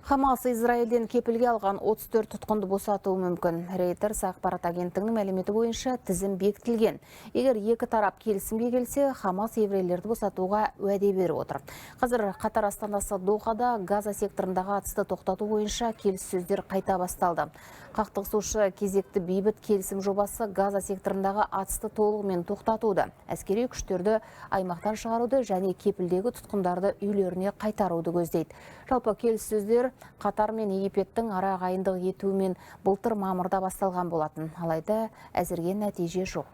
Хамас Израильден кепілге алған 34 тұтқынды босатуы мүмкін. Reuters ақпарат агенттігінің мәліметі бойынша тізім бекітілген. Егер екі тарап келісімге келсе, Хамас еврейлерді босатуға уәде беріп отыр. Қазір Қатар астанасы Дохада Газа секторындағы атысты тоқтату бойынша келіссөздер қайта басталды. Қақтығысушы кезекті бейбіт келісім жобасы Газа секторындағы атысты толығымен тоқтатуды, әскери күштерді аймақтан шығаруды және кепілдегі тұтқындарды үйлеріне қайтаруды көздейді. Жалпы келіссөздер Қатар мен Египеттің ара ағайындық етуімен былтыр мамырда басталған болатын. Алайда әзірге нәтиже жоқ.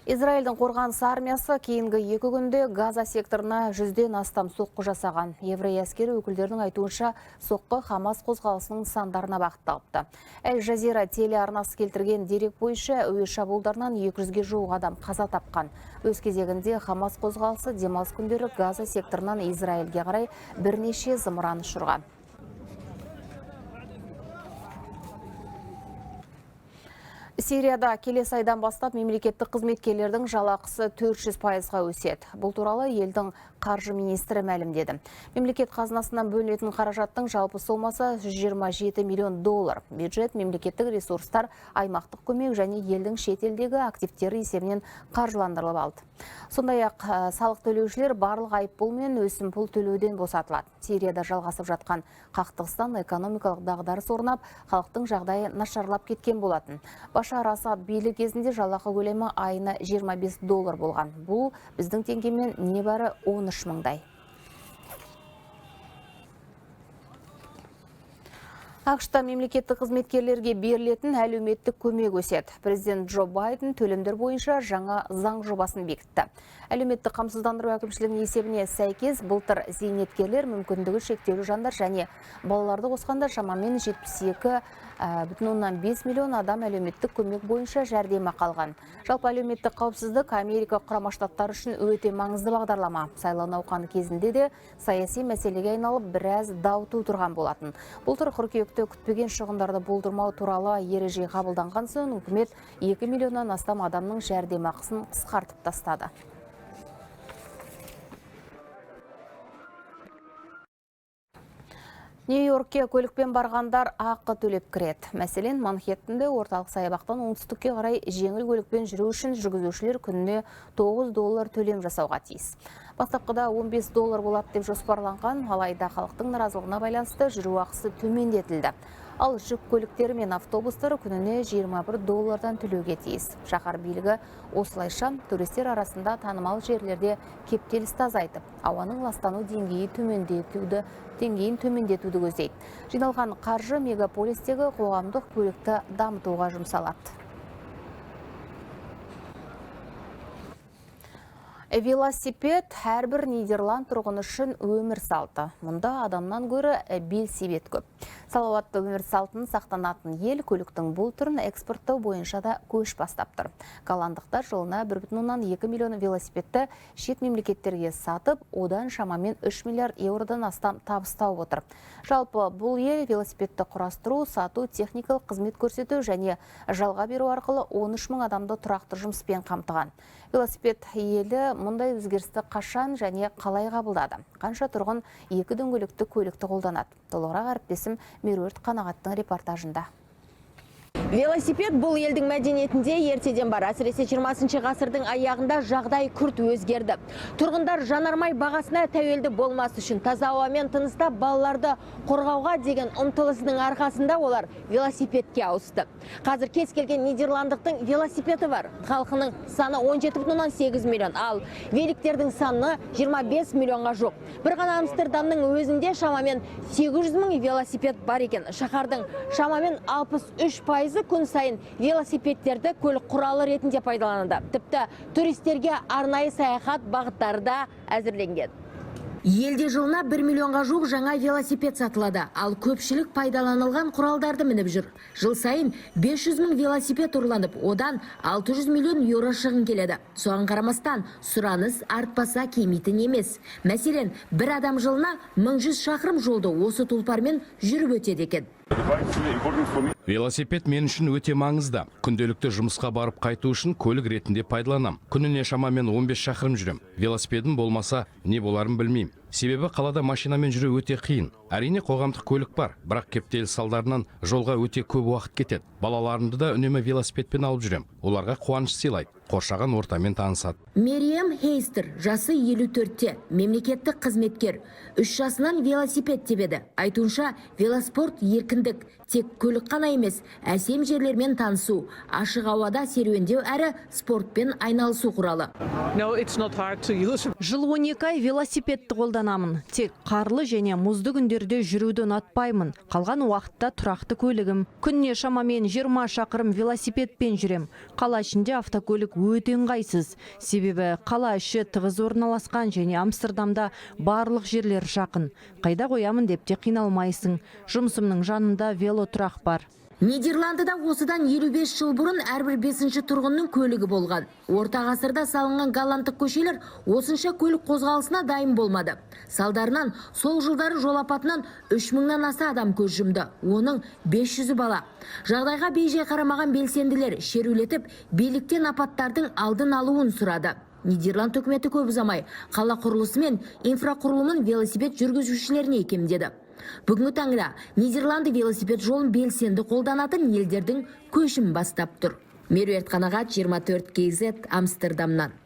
Израильдің қорғаныс армиясы кейінгі 2 күнде Газа секторына 100-ден астам соққы жасаған. Еврей әскери өкілдердің айтуынша соққы Хамас қозғалысының нысандарына бағытталыпты. Әл-Жазира телеарнасы келтірген дерек бойынша әуе шабуылдарынан 200-ге жуық адам қаза тапқан. Өз кезегінде Хамас қозғалысы демалыс күндері Газа секторынан Израильге қарай бірнеше зымыран ұшырған. Сирияда келесі айдан бастап мемлекеттік қызметкерлердің жалақысы 400%-ға өседі. Бұл туралы елдің қаржы министрі мәлімдеді. Мемлекет қазынасынан бөлінетін қаражаттың жалпы сомасы $127 миллион. Бюджет мемлекеттік ресурстар, аймақтық көмек және елдің шетелдегі активтері есебінен қаржыландырылып алды. Сондай-ақ салық төлеушілер барлық айыппұл мен өсімпұл төлеуден босатылады. Сирияда жалғасып жатқан қақтығыстан экономикалық дағдарыс орнап, халықтың жағдайы нашарлап кеткен болатын. Башар Асад билік кезінде жалақы көлемі айына $25 болған. Бұл біздің теңгемен небәрі 13 мыңдай. ақш-та мемлекеттік қызметкерлерге берілетін әлеуметтік көмек өседі. Президент Джо Байден төлемдер бойынша жаңа заң жобасын бекітті. Әлеуметтік қамсыздандыру әкімшілігінің есебіне сәйкес былтыр зейнеткерлер, мүмкіндігі шектеулі жандар және балаларды қосқанда шамамен 72,5 миллион адам әлеуметтік көмек бойынша жәрдемақы алған. Жалпы әлеуметтік қауіпсіздік Америка Құрама Штаттары үшін өте маңызды бағдарлама. Сайлау науқаны кезінде де саяси мәселеге айналып біраз дау тудырған болатын. Былтыр қыркүйекте күтпеген шығындарды болдырмау туралы ереже қабылданған соң үкімет 2 миллионнан астам адамның жәрдемақысын қысқартып тастады. Нью-Йоркке көлікпен барғандар ақы төлеп кіреді. Мәселен, Манхэттенде орталық саябақтан оңтүстікке қарай жеңіл көлікпен жүру үшін жүргізушілер күніне $9 төлем жасауға тиіс. Бастапқыда $15 болады деп жоспарланған, алайда халықтың наразылығына байланысты жүру ақысы төмендетілді. Ал жүк көліктері мен автобустары күніне $21 төлеуге тиіс. Шаһар билігі осылайша туристер арасында танымал жерлерде кептелісті азайтып, ауаның ластану деңгейін төмендетуді көздейді. Жиналған қаржы мегаполистегі қоғамдық көлікті дамытуға жұмсалады. Велосипед әрбір Нидерланд тұрғыны үшін өмір салты. Мұнда адамнан гөрі велосипед көп. Салауатты өмір салтын сақтанатын ел көліктің бұл түрін экспорттау бойынша да көш бастап тұр. Голландықтар жылына 1,2 миллион велосипедті шет мемлекеттерге сатып, одан шамамен 3 миллиард еуродан астам табыс тауып отыр. Жалпы бұл ел велосипедті құрастыру, сату, техникалық қызмет көрсету және жалға беру арқылы 13 мың адамды тұрақты жұмыспен қамтыған. Велосипед елі мұндай өзгерісті қашан және қалай қабылдады? Қанша тұрғын 2 дөңгелекті көлікті қолданады? Толығырақ әріптесім Меруерт Қанағаттың репортажында. Велосипед бұл елдің мәдениетінде ертеден бар. Әсіресе 20 ғасырдың аяғында жағдай күрт өзгерді. Тұрғындар жанармай бағасына тәуелді болмас үшін таза ауамен тыныста балаларды қорғауға деген ұмтылысының арқасында олар велосипедке ауысты. Қазір кез келген нидерландықтың велосипеді бар. Халқының саны 17,8 миллион, ал великтердің саны 25 миллионға жоқ. Бір ғана Амстердамның өзінде шамамен 800 мың велосипед бар екен. Шаһардың шамамен 63% күн сайын велосипедтерді көлік құралы ретінде пайдаланады. Тіпті туристерге арнайы саяхат бағыттары да әзірленген. Елде жылына 1 миллионға жуық жаңа велосипед сатылады, ал көпшілік пайдаланылған құралдарды мініп жүр. Жыл сайын 500 мың велосипед ұрланып, одан 600 миллион еуро шығын келеді. Соған қарамастан, сұраныс артпаса кемитін емес. Мәселен, бір адам жылына 1100 шақырым жолды осы тұлпармен жүріп өтеді екен. Велосипед мен үшін өте маңызды. Күнделікті жұмысқа барып қайту үшін көлік ретінде пайдаланам. Күніне шамамен 15 шақырым жүрем. Велосипедім болмаса не боларын білмеймін. Себебі қалада машинамен жүру өте қиын. Әрине қоғамдық көлік бар, бірақ кептеліс салдарынан жолға өте көп уақыт кетеді. Балаларымды да үнемі велосипедпен алып жүрем. Оларға қуаныш сыйлайды, қоршаған ортамен танысады. Мерием Хейстер, жасы 54-те, мемлекеттік қызметкер. 3 жасынан велосипед тебеді. Айтуынша, велоспорт еркіндік. Тек көлік қана емес, әсем жерлермен танысу, ашық ауада серуендеу әрі спортпен айналысу құралы. Жыл 12 ай велосипедті қолданамын. Тек қарлы және мұзды күндерде жүруді ұнатпаймын. Қалған уақытта тұрақты көлігім. Күнне шамамен 20 шақырым велосипедпен жүрем. Қала ішінде автокөлік өте ыңғайсыз. Себебі қала іші тығыз орналасқан және Амстердамда барлық жерлер жақын. Қайда қоямын деп те қиналмайсың. Жұмысымның жанында велотұрақ бар. Нидерландыда осыдан 55 жыл бұрын әрбір 5-ші тұрғынның көлігі болған. Орта ғасырда салынған голландық көшелер осынша көлік қозғалысына дайын болмады. Салдарынан сол жылдары жол апатынан 3000-нан аса адам көз жұмды. Оның 500-і бала. Жағдайға бей-жай қарамаған белсенділер шерулетіп, биліктен апаттардың алдын алуын сұрады. Нидерланд үкіметі көп ұзамай қала құрылысы мен инфрақұрылымын велосипед жүргізушілеріне икемдеді. Бүгінгі таңда Нидерланды велосипед жолын белсенді қолданатын елдердің көшін бастап тұр. Меруерт Қанағат, 24 KZ, Амстердамнан.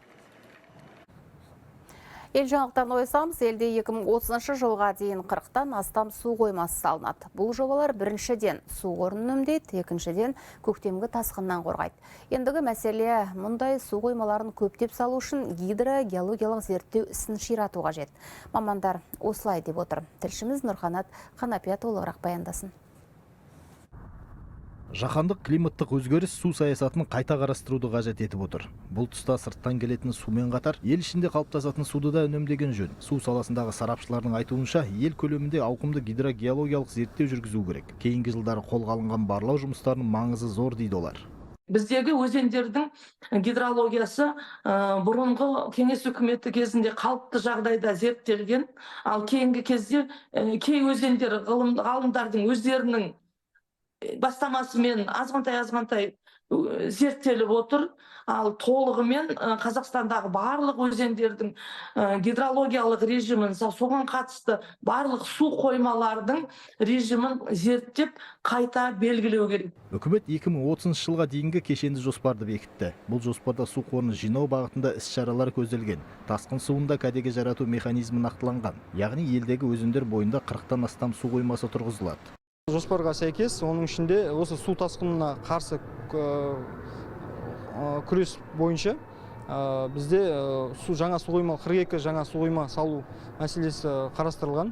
Ел жаңалықтан ойсамыз, елде 2030 жылға дейін 40-тан астам су қоймасы салынады. Бұл жобалар біріншіден су қорын үнемдейді, екіншіден көктемгі тасқыннан қорғайды. Ендігі мәселе мұндай су қоймаларын көптеп салу үшін гидрогеологиялық зерттеу ісін ширату қажет. Мамандар осылай деп отыр. Тілшіміз Нұрханат Қанапия толығырақ баяндасын. Жаһандық климаттық өзгеріс су саясатын қайта қарастыруды қажет етіп отыр. Бұл тұста сырттан келетін сумен қатар, ел ішінде қалыптасатын суды да үнемдеген жөн. Су саласындағы сарапшылардың айтуынша, ел көлемінде ауқымды гидрогеологиялық зерттеу жүргізу керек. Кейінгі жылдары қолға алынған барлау жұмыстарының маңызы зор дейді олар. Біздегі өзендердің гидрологиясы бұрынғы кеңес үкіметі кезінде қалыпты жағдайда зерттелген, ал кейінгі кезде кей өзендер ғалымдардың өздерінің бастамасымен азғантай зерттеліп отыр, ал толығымен Қазақстандағы барлық өзендердің гидрологиялық режимін, соған қатысты барлық су қоймалардың режимін зерттеп қайта белгілеу керек. Үкімет 2030 жылға дейінгі кешенді жоспарды бекітті. Бұл жоспарда су қорын жинау бағытында іс-шаралар көзделген. Тасқын суында кәдеге жарату механизмі нақтыланған. Яғни елдегі өзендер бойында 40-тан астам су қоймасы тұрғызылады. Жоспарға сәйкес, оның ішінде осы су тасқынына қарсы күрес бойынша бізде жаңа су қойма, 42 жаңа су қойма салу мәселесі қарастырылған.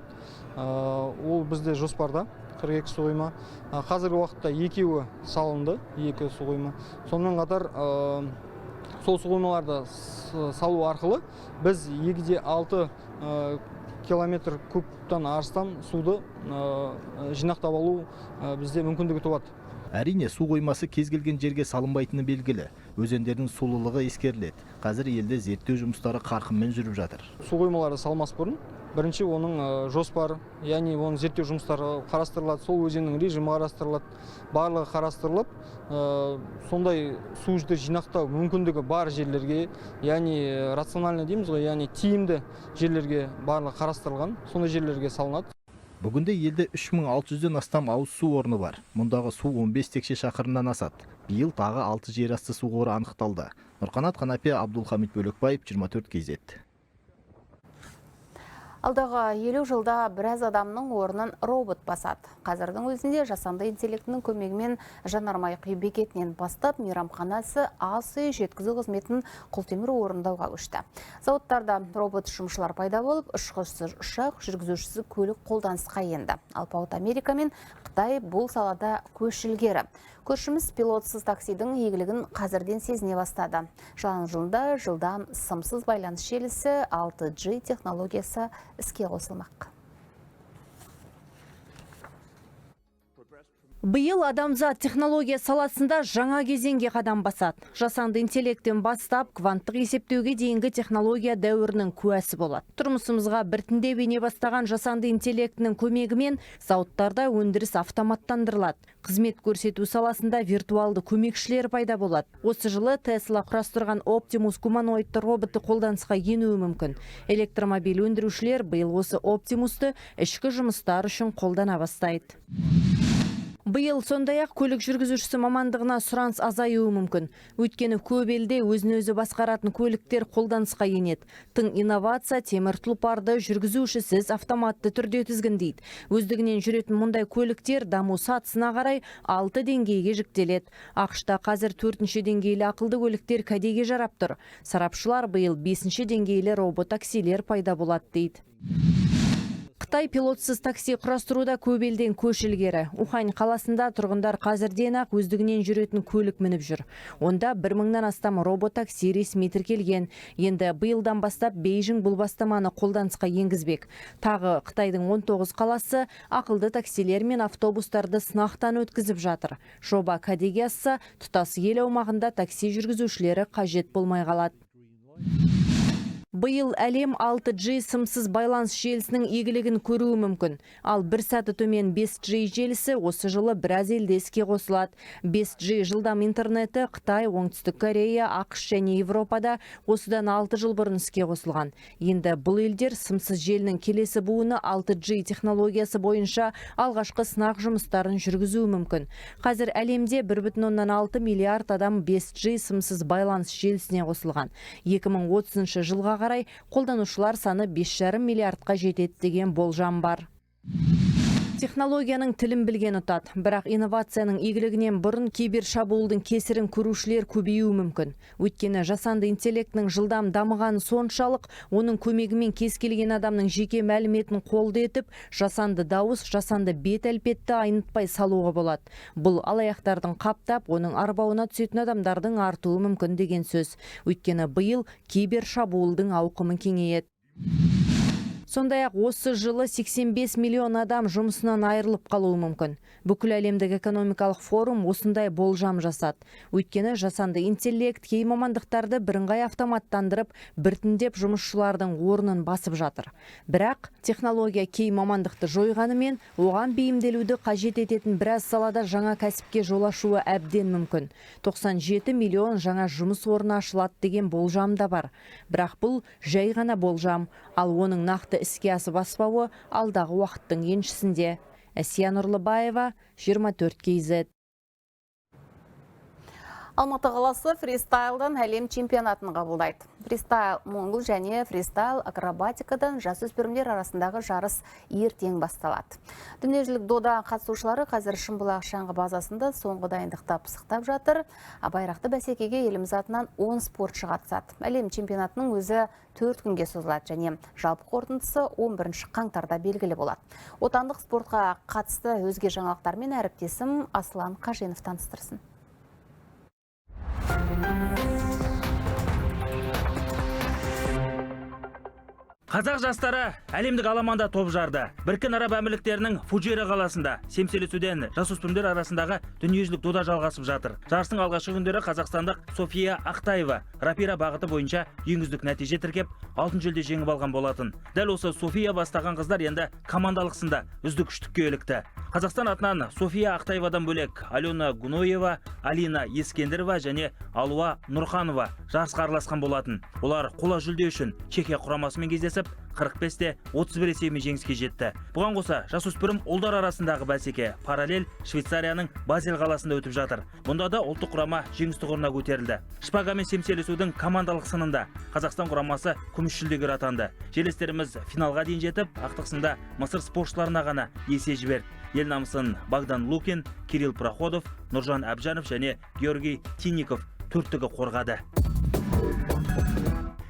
Ол бізде жоспарда 42 су қойма. Қазіргі уақытта екеуі салынды, 2 су қойма. Сонымен қатар сол су қоймаларды салу арқылы біз 2,6 километр кубтан астам суды жинақтап алу бізде мүмкіндігі туады. Әрине, су қоймасы кез келген жерге салынбайтыны белгілі. Өзендердің сулылығы ескеріледі. Қазір елде зерттеу жұмыстары қарқынмен жүріп жатыр. Су қоймалары салмас бұрын, бірінші оның жоспары, яғни оның зерттеу жұмыстары қарастырылады, сол өзеннің режимі қарастырылады, барлығы қарастырылып, сондай суды жинақтау мүмкіндігі бар жерлерге, яғни рационально дейміз ғой, яғни тиімді жерлерге барлығы қарастырылған, сондай жерлерге салынады. Бүгінде елде 3600-ден астам ауыз су орны бар. Мұндағы су 15 текше шақырымнан асады. Биыл тағы 6 жер асты су қоры анықталды. Нұрқанат Қанапия, Абдулхамид Бөлекбаев, 24 KZ. Алдағы 50 жылда біраз адамның орнын робот басады. Қазірдің өзінде жасанды интеллектінің көмегімен жанармай құю бекетінен бастап мейрамханасы ас үй жеткізу қызметін құлтемір орындауға көшті. Зауыттарда робот жұмысшылар пайда болып, ұшқышсыз ұшақ, жүргізушісі көлік қолданысқа енді. Алпауыт Америка мен Қытай бұл салада көш ілгері. Көршіміз пилотсыз таксидің игілігін қазірден сезіне бастады. Жаңа жылда жылдам сымсыз байланыс желісі 6G технологиясы іске қосылмақ. Биыл адамзат технология саласында жаңа кезеңге қадам басады. Жасанды интеллекттен бастап кванттық есептеуге дейінгі технология дәуірінің куәсі болады. Тұрмысымызға біртіндеп ене бастаған жасанды интеллектінің көмегімен зауыттарда өндіріс автоматтандырылады. Қызмет көрсету саласында виртуалды көмекшілер пайда болады. Осы жылы Tesla құрастырған Optimus гуманоидты роботы қолданысқа енуі мүмкін. Электромобиль өндірушілер биыл осы Optimusты ішкі жұмыстар үшін қолдана бастайды. Биыл сондай-ақ көлік жүргізушісі мамандығына сұраныс азаюы мүмкін. Өйткені көп елде өзін-өзі басқаратын көліктер қолданысқа енеді. Тың инновация темір тұлпарды жүргізушісіз автоматты түрде тізгіндейді. Өздігінен жүретін мұндай көліктер даму сатысына қарай 6 деңгейге жіктеледі. ақш-та қазір 4-ші деңгейлі ақылды көліктер кәдеге жарап тұр. Сарапшылар биыл 5-ші деңгейлі робот-таксилер пайда болады дейді. Қытай пилотсыз такси құрастыруда көп елден көш ілгері. Ухань қаласында тұрғындар қазірден-ақ өздігінен жүретін көлік мініп жүр. Онда 1000-нан астам робот-такси ресми тіркелген. Енді биылдан бастап Бейжің бұл бастаманы қолданысқа енгізбек. Тағы Қытайдың 19 қаласы ақылды таксилер мен автобустарды сынақтан өткізіп жатыр. Жоба кәдеге асса, тұтас ел аумағында такси жүргізушілері қажет болмай қалады. Биыл әлем 6G сымсыз байланыс желісінің игілігін көруі мүмкін. Ал бір саты төмен 5G желісі осы жылы біраз елде іске қосылады. 5G жылдам интернеті Қытай, Оңтүстік Корея, ақш және Европада осыдан 6 жыл бұрын іске қосылған. Енді бұл елдер сымсыз желінің келесі буыны 6G технологиясы бойынша алғашқы сынақ жұмыстарын жүргізуі мүмкін. Қазір әлемде 1,6 миллиард адам 5G сымсыз байланыс желісіне қосылған. 2030 жылға қарай қолданушылар саны 5,5 миллиардқа жетеді деген болжам бар. Технологияның тілін білген ұтады, бірақ инновацияның игілігінен бұрын кибер шабуылдың кесірін көрушілер көбеюі мүмкін. Өйткені жасанды интеллектінің жылдам дамығаны соншалық, оның көмегімен кез келген адамның жеке мәліметін қолды етіп, жасанды дауыс, жасанды бет әлпетті айнытпай салуға болады. Бұл алаяқтардың қаптап, оның арбауына түсетін адамдардың артуы мүмкін деген сөз. Өйткені биыл кибер шабуылдың ауқымы кеңейеді. Сондай-ақ осы жылы 85 миллион адам жұмысынан айырылып қалуы мүмкін. Бүкіл әлемдік экономикалық форум осындай болжам жасады. Өйткені жасанды интеллект кей мамандықтарды бірыңғай автоматтандырып, біртіндеп жұмысшылардың орнын басып жатыр. Бірақ технология кей мамандықты жойғанымен, оған бейімделуді қажет ететін біраз салада жаңа кәсіпке жол ашуы әбден мүмкін. 97 миллион жаңа жұмыс орны ашылады деген болжам да бар. Бірақ бұл жай ғана болжам, ал оның нақты іске асып аспауы алдағы уақыттың еншісінде. Әсия Нұрлыбаева, 24 KZ. Алматы қаласы фристайлдан әлем чемпионатын қабылдайды. Фристайл монгол және фристайл акробатикадан жасөспірімдер арасындағы жарыс ертең басталады. Дүниежүзілік дода қатысушылары қазір Шымбұлақ шаңғы базасында соңғы дайындықта пысықтап жатыр. Байрақты бәсекеге еліміз атынан 10 спортшы қатысады. Әлем чемпионатының өзі 4 күнге созылады және жалпы қорытындысы 11 қаңтарда белгілі болады. Отандық спортқа қатысты өзге жаңалықтармен әріптесім Аслан Қаженов таныстырсын. Қазақ жастары әлемдік аламанда топ жарды. Біріккен Араб Әмірліктерінің Фуджейра қаласында семселесуден жасөспірімдер арасындағы дүниежүзілік дода жалғасып жатыр. Жарыстың алғашқы күндері қазақстандық София Ақтаева рапира бағыты бойынша ең үздік нәтиже тіркеп, алтын жүлде жеңіп алған болатын. Дәл осы София бастаған қыздар енді командалық сында үздік үштікке ілікті. Қазақстан атынан София Ақтаевадан бөлек Алена Гуноева, Алина Ескендірова және Алуа Нұрханова жарысқа араласқан болатын. Олар қола жүлде үшін Чехия құрамасымен кездесіп, 45-те 31 есебімен жеңіске жетті. Бұған қоса жасөспірім ұлдар арасындағы бәсеке параллель Швейцарияның Базель қаласында өтіп жатыр. Мұнда да ұлттық құрама жеңіс тұғырына көтерілді. Шпагамен семселесудің командалық сынында Қазақстан құрамасы күміс жүлдегер атанды. Жерлестеріміз финалға дейін жетіп, ақтық сында Мысыр спортшыларына ғана есе жіберді. Ел намысын Богдан Лукин, Кирилл Проходов, Нұржан Әбжанов және Георгий Тинников төрттігі қорғады.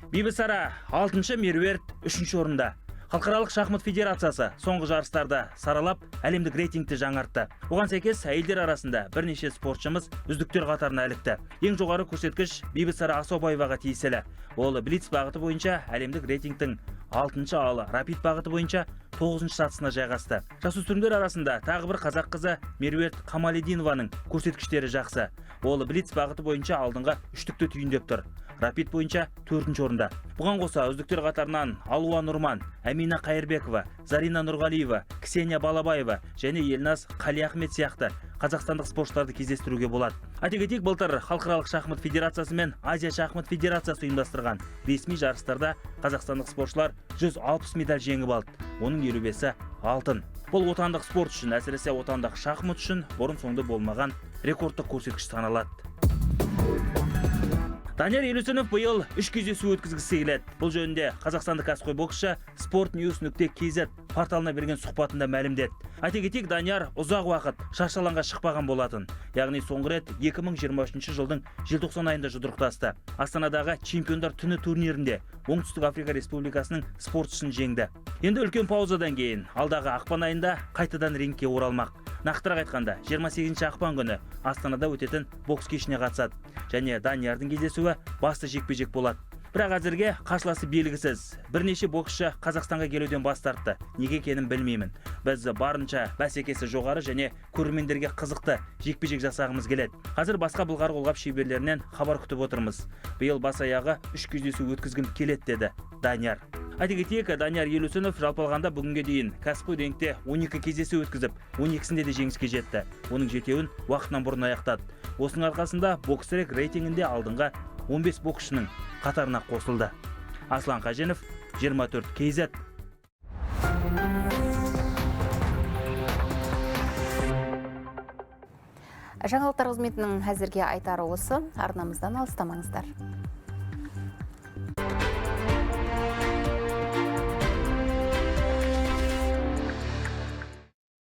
Бибісара 6-шы, Меруерт 3-ші орында. Халықаралық шахмат федерациясы соңғы жарыстарды саралап, әлемдік рейтингті жаңартты. Оған сәйкес әйелдер арасында бірнеше спортшымыз үздіктер қатарына ілікті. Ең жоғары көрсеткіш Бибісара Асаубаеваға тиесілі. Ол блиц бағыты бойынша әлемдік рейтингтің 6-шы, ал рапид бағыты бойынша 9-шы сатысына жайғасты. Жасөспірімдер арасында тағы бір қазақ қызы Меруерт Камалидинованың көрсеткіштері жақсы. Ол блиц бағыты бойынша алдыңғы үштікті түйіндеп тұр. Рапид бойынша 4-ші орында. Бұған қоса үздіктер қатарынан Алуа Нұрман, Әмина Қайырбекова, Зарина Нұрғалиева, Ксения Балабаева және Елназ Қалиахмет сияқты қазақстандық спортшыларды кездестіруге болады. Айта кетейік, былтыр Халықаралық шахмат федерациясы мен Азия шахмат федерациясы ұйымдастырған ресми жарыстарда қазақстандық спортшылар 160 медаль жеңіп алды. Оның 55-і алтын. Бұл отандық спорт үшін, әсіресе отандық шахмат үшін бұрын соңды болмаған рекордтық көрсеткіш саналады. Данияр Елеусінов биыл 3 кездесу өткізгісі келеді. Бұл жөнінде қазақстандық кәсіпқой боксшы sportnews.kz порталына берген сұхбатында мәлімдеді. Айта кетейік, Данияр ұзақ уақыт шаршы алаңға шықпаған болатын. Яғни соңғы рет 2023 жылдың желтоқсан айында жұдырықтасты. Астанадағы чемпиондар түні турнирінде Оңтүстік Африка Республикасының спортшысын жеңді. Енді үлкен паузадан кейін алдағы ақпан айында қайтадан рингке оралмақ. Нақтырақ айтқанда, 28 ақпан күні Астанада өтетін бокс кешіне қатысады. Және Даниярдың кездесуі басты жекпе-жек болады. Бірақ әзірге қарсыласы белгісіз. Бірнеше боксшы Қазақстанға келуден бас тартты. Неге екенін білмеймін. Біз барынша бәсекесі жоғары және көрермендерге қызықты жекпе-жек жасағымыз келеді. Қазір басқа былғары қолғап шеберлерінен хабар күтіп отырмыз. Биыл бас аяғы 3 кездесу өткізгім келеді, деді Данияр. Айта кетейік, Данияр Елеусінов жалпы алғанда бүгінге дейін кәсіпқой рингте 12 кездесу өткізіп, 12-сінде де жеңіске жетті. Оның 7-еуін уақытынан бұрын аяқтады. Осының арқасында боксрек рейтингінде алдыңғы 15 боксшының қатарына қосылды. Аслан Қаженов, 24 KZ. Жаңалықтар қызметінің әзірге айтары осы. Арнамыздан алыстамаңыздар.